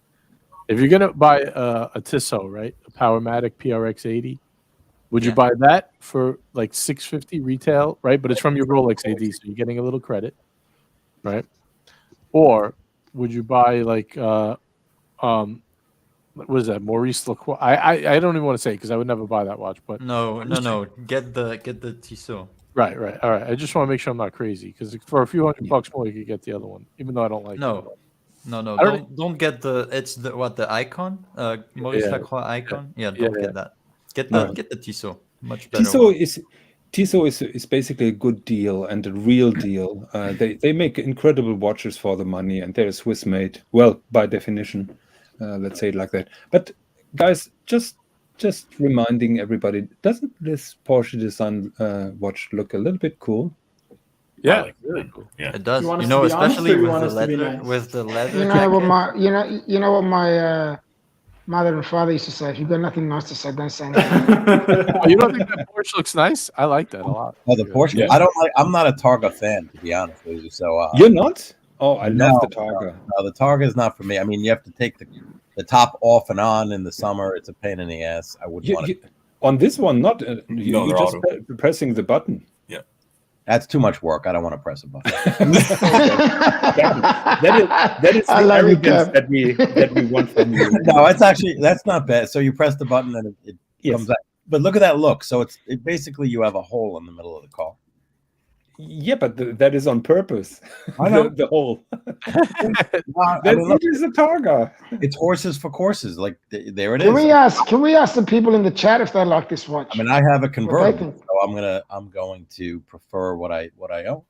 [SPEAKER 6] If you're gonna buy a Tissot, right, a Powermatic PRX80, would you buy that for like $650 retail, right? But it's from your Rolex AD, so you're getting a little credit, right? Or would you buy like what is that, Maurice Lacroix? I don't even want to say because I would never buy that watch, but
[SPEAKER 5] No. Get the Tissot.
[SPEAKER 6] right. All right. I just want to make sure I'm not crazy because for a few $100 more, you could get the other one, even though I don't like it.
[SPEAKER 5] No.
[SPEAKER 6] I
[SPEAKER 5] Don't get the icon, Maurice
[SPEAKER 6] Yeah.
[SPEAKER 5] Lacroix icon. Yeah,
[SPEAKER 6] Yeah,
[SPEAKER 5] don't
[SPEAKER 6] yeah.
[SPEAKER 5] get that. Get
[SPEAKER 3] No.
[SPEAKER 5] the Tissot. Much better.
[SPEAKER 3] Tissot is basically a good deal and a real deal. They make incredible watches for the money, and they're Swiss made. Well, by definition, let's say it like that. But guys, just reminding everybody, doesn't this Porsche design watch look a little bit cool?
[SPEAKER 6] Yeah,
[SPEAKER 9] like
[SPEAKER 6] really cool.
[SPEAKER 9] Yeah.
[SPEAKER 5] It does.
[SPEAKER 7] You want
[SPEAKER 5] You
[SPEAKER 7] us
[SPEAKER 5] know,
[SPEAKER 7] to be honest,
[SPEAKER 5] especially
[SPEAKER 7] or you
[SPEAKER 5] with
[SPEAKER 7] want
[SPEAKER 5] the
[SPEAKER 7] us to be
[SPEAKER 5] leather.
[SPEAKER 7] nice?
[SPEAKER 5] With the leather.
[SPEAKER 2] You know what my mother and father used to say: if you've got nothing nice to say, don't say anything.
[SPEAKER 6] Oh, you don't think that Porsche looks nice? I like that a lot.
[SPEAKER 8] Oh, the Porsche.
[SPEAKER 3] Yeah.
[SPEAKER 8] I don't like. I'm not a Targa fan, to be honest with you. So
[SPEAKER 3] You're not? Oh, I love the Targa.
[SPEAKER 8] No, the Targa is not for me. I mean, you have to take the top off and on in the summer. It's a pain in the ass. I wouldn't want it.
[SPEAKER 3] On this one, not
[SPEAKER 9] No,
[SPEAKER 3] you're
[SPEAKER 9] they're
[SPEAKER 3] just
[SPEAKER 9] auto.
[SPEAKER 3] pressing the button.
[SPEAKER 9] Yeah.
[SPEAKER 8] That's too much work. I don't want to press a button.
[SPEAKER 3] that is
[SPEAKER 2] I
[SPEAKER 3] the
[SPEAKER 2] love you,
[SPEAKER 3] arrogance
[SPEAKER 2] Kev.
[SPEAKER 3] that we want from you.
[SPEAKER 8] No, that's not bad. So you press the button and it comes out. But look at that look. So it basically you have a hole in the middle of the car.
[SPEAKER 3] Yeah, but that is on purpose.
[SPEAKER 8] I know.
[SPEAKER 3] the hole.
[SPEAKER 8] Look,
[SPEAKER 3] it is a Targa.
[SPEAKER 8] it's horses for courses. Like there it
[SPEAKER 2] Can
[SPEAKER 8] is.
[SPEAKER 2] we ask the people in the chat if they like this watch?
[SPEAKER 8] I mean, I have a convertible,
[SPEAKER 2] think.
[SPEAKER 8] so I'm going to prefer what I own,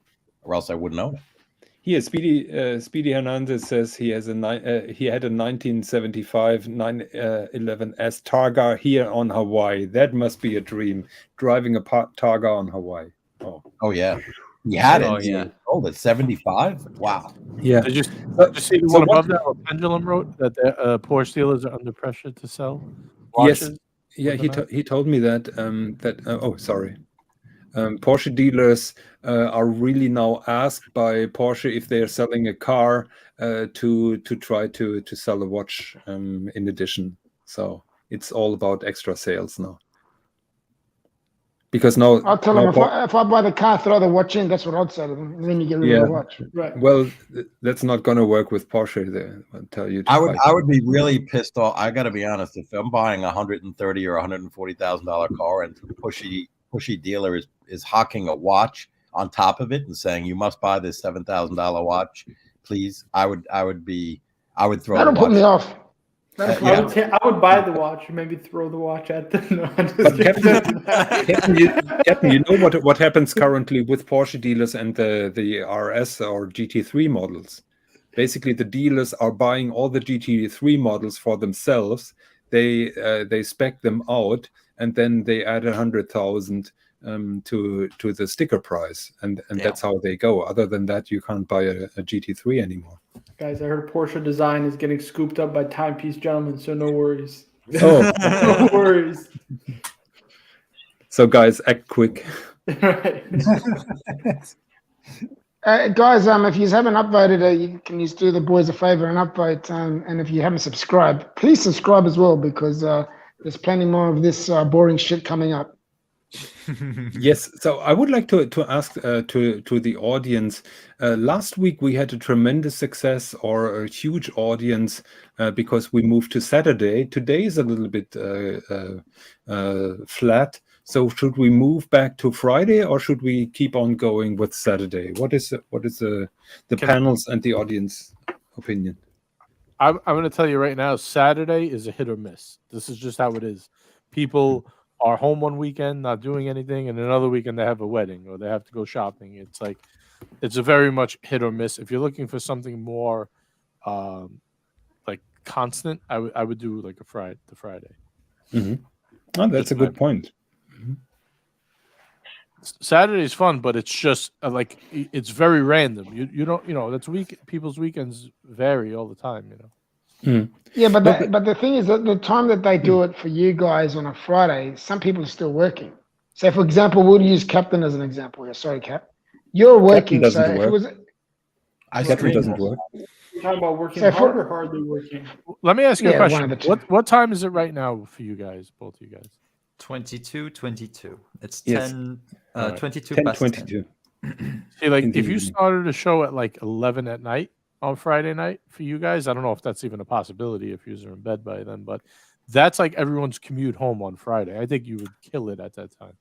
[SPEAKER 8] or else I wouldn't own it.
[SPEAKER 3] Here, Speedy Hernandez says he had a 1975 911S Targa here on Hawaii. That must be a dream. Driving a Targa on Hawaii.
[SPEAKER 8] Oh yeah, he had it.
[SPEAKER 5] Oh, yeah.
[SPEAKER 8] Oh, it's 75. Wow.
[SPEAKER 3] Yeah.
[SPEAKER 6] Did you see the one above that? Where Pendulum wrote that the Porsche dealers are under pressure to sell watches.
[SPEAKER 3] Yes. Yeah, he told me that. Porsche dealers are really now asked by Porsche if they are selling a car to try to sell a watch in addition. So it's all about extra sales now. Because now
[SPEAKER 2] I'll tell them if I buy the car, throw the watch in. That's what I'd say to them. And then you get rid of the watch.
[SPEAKER 7] Right.
[SPEAKER 3] Well, that's not going to work with Porsche. There, I'll tell you.
[SPEAKER 8] I would be really pissed off. I got to be honest. If I'm buying $130,000 or $140,000 car and pushy dealer is hawking a watch on top of it and saying you must buy this $7,000 watch, please, I would throw.
[SPEAKER 2] That'll put me off.
[SPEAKER 7] I would buy the watch and maybe throw the watch at them. No, I'm just
[SPEAKER 3] Captain, you know what happens currently with Porsche dealers and the RS or GT3 models? Basically, the dealers are buying all the GT3 models for themselves. They spec them out and then they add 100,000 to the sticker price, and that's how they go. Other than that, you can't buy a GT3 anymore.
[SPEAKER 7] Guys, I heard Porsche design is getting scooped up by Timepiece Gentlemen, so no worries.
[SPEAKER 3] Oh,
[SPEAKER 7] no worries.
[SPEAKER 3] So guys, act quick.
[SPEAKER 7] Right.
[SPEAKER 2] Guys, if you haven't upvoted, you can just do the boys a favor and upvote. And if you haven't subscribed, please subscribe as well, because there's plenty more of this boring shit coming up.
[SPEAKER 3] Yes, so I would like to ask to the audience. Last week we had a tremendous success, or a huge audience, because we moved to Saturday. Today is a little bit flat. So should we move back to Friday, or should we keep on going with Saturday? What is the panels and the audience opinion?
[SPEAKER 6] I'm going to tell you right now, Saturday is a hit or miss. This is just how it is. People are home one weekend, not doing anything, and another weekend they have a wedding or they have to go shopping. It's like, it's a very much hit or miss. If you're looking for something more like constant, I would do like the Friday.
[SPEAKER 3] Mm-hmm. Oh, that's a good point. Mm-hmm.
[SPEAKER 6] Saturday is fun, but it's just like, it's very random. You don't, that's people's weekends vary all the time,
[SPEAKER 3] Mm.
[SPEAKER 2] Yeah, but the thing is that the time that they do it for you guys on a Friday, some people are still working. So, for example, we'll use Captain as an example here. Sorry, Cap. You're working.
[SPEAKER 3] Captain
[SPEAKER 2] So
[SPEAKER 3] doesn't work. Captain doesn't work.
[SPEAKER 7] You're talking about working hard or hardly working?
[SPEAKER 6] Let me ask you a question.
[SPEAKER 2] one of the two.
[SPEAKER 6] What time is it right now for you guys, both of you guys?
[SPEAKER 5] 22:22. It's
[SPEAKER 3] Yes.
[SPEAKER 5] 22
[SPEAKER 3] 10,
[SPEAKER 5] past
[SPEAKER 3] 22.
[SPEAKER 5] 10.
[SPEAKER 6] See, like,
[SPEAKER 3] Indeed.
[SPEAKER 6] if you started a show at like 11 at night on Friday night for you guys, I don't know if that's even a possibility if you are in bed by then, but that's like everyone's commute home on Friday. I think you would kill it at that time.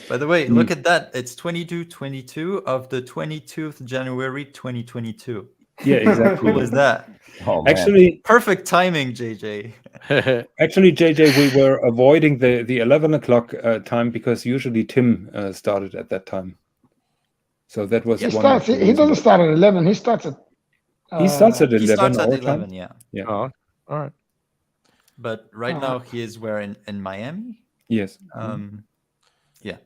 [SPEAKER 5] By the way, look at that. It's 22:22 of the 22th January 2022.
[SPEAKER 3] Yeah, exactly.
[SPEAKER 5] Cool is that?
[SPEAKER 8] Oh, man.
[SPEAKER 3] Actually,
[SPEAKER 5] Perfect timing, JJ.
[SPEAKER 3] JJ, we were avoiding the 11 o'clock time because usually Tim started at that time. So that was
[SPEAKER 2] He
[SPEAKER 3] one. of the
[SPEAKER 2] he
[SPEAKER 3] reasons.
[SPEAKER 2] doesn't start at 11. He starts at.
[SPEAKER 3] He starts at 11.
[SPEAKER 5] He starts at
[SPEAKER 3] our
[SPEAKER 5] 11,
[SPEAKER 3] time.
[SPEAKER 5] yeah.
[SPEAKER 6] Oh, all right.
[SPEAKER 5] But right now he is where in Miami?
[SPEAKER 3] Yes.
[SPEAKER 5] Yeah.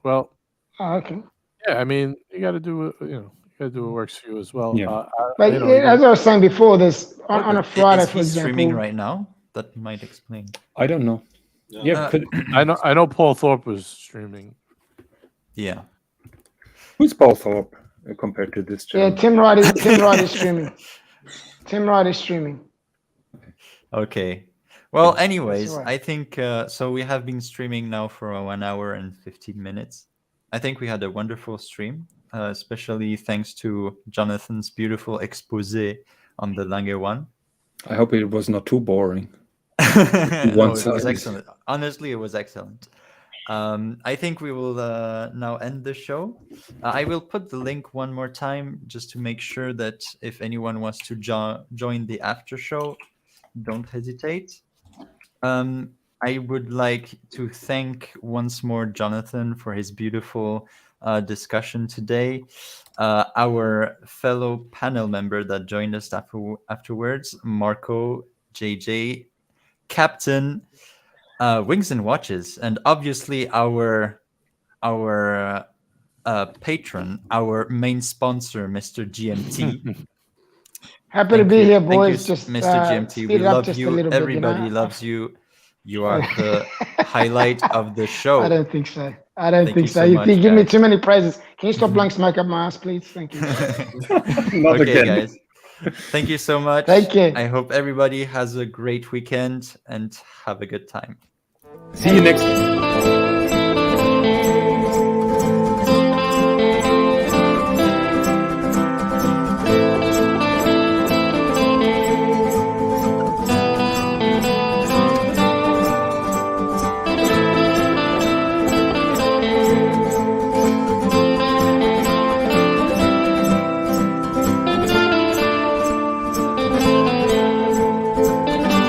[SPEAKER 6] Well,
[SPEAKER 2] Oh, okay.
[SPEAKER 6] yeah, I mean, you got to do it, you got to do what works for you as well.
[SPEAKER 3] Yeah.
[SPEAKER 2] But as I was saying before, there's on a
[SPEAKER 5] Is
[SPEAKER 2] Friday,
[SPEAKER 5] he
[SPEAKER 2] for example.
[SPEAKER 5] streaming right now? That might explain.
[SPEAKER 3] I don't know. Yeah.
[SPEAKER 6] I know Paul Thorpe was streaming.
[SPEAKER 5] Yeah.
[SPEAKER 3] Who's Paul Thorpe? compared to this
[SPEAKER 2] Yeah,
[SPEAKER 3] channel.
[SPEAKER 2] Tim Wright is streaming. Tim Wright is streaming.
[SPEAKER 5] Okay. Well, anyways,
[SPEAKER 2] right.
[SPEAKER 5] I think so. We have been streaming now for 1 hour and 15 minutes. I think we had a wonderful stream, especially thanks to Jonathan's beautiful expose on the Lange one.
[SPEAKER 3] I hope it was not too boring.
[SPEAKER 5] No, it was
[SPEAKER 3] One-sided.
[SPEAKER 5] excellent. Honestly, it was excellent. I think we will now end the show. I will put the link one more time just to make sure that if anyone wants to join the after show, don't hesitate. I would like to thank once more Jonathan for his beautiful discussion today. Our fellow panel member that joined us afterwards, Marco, JJ, Captain, Wings and Watches, and obviously our patron, our main sponsor, Mr. GMT.
[SPEAKER 2] Happy to be here, boys.
[SPEAKER 5] You,
[SPEAKER 2] just
[SPEAKER 5] Mr. GMT.
[SPEAKER 2] speed
[SPEAKER 5] We
[SPEAKER 2] it up
[SPEAKER 5] love
[SPEAKER 2] just a
[SPEAKER 5] you.
[SPEAKER 2] little bit,
[SPEAKER 5] Everybody loves you. You are the highlight of the show.
[SPEAKER 2] I don't think so. I don't
[SPEAKER 5] Thank
[SPEAKER 2] think
[SPEAKER 5] you
[SPEAKER 2] so.
[SPEAKER 5] so
[SPEAKER 2] You
[SPEAKER 5] much,
[SPEAKER 2] give me
[SPEAKER 5] guys.
[SPEAKER 2] too many praises. Can you stop blowing smoke up my ass, please? Thank you.
[SPEAKER 3] Not
[SPEAKER 5] Okay,
[SPEAKER 3] again.
[SPEAKER 5] guys. Thank you so much.
[SPEAKER 2] Thank you.
[SPEAKER 5] I hope everybody has a great weekend and have a good time.
[SPEAKER 3] See you next week.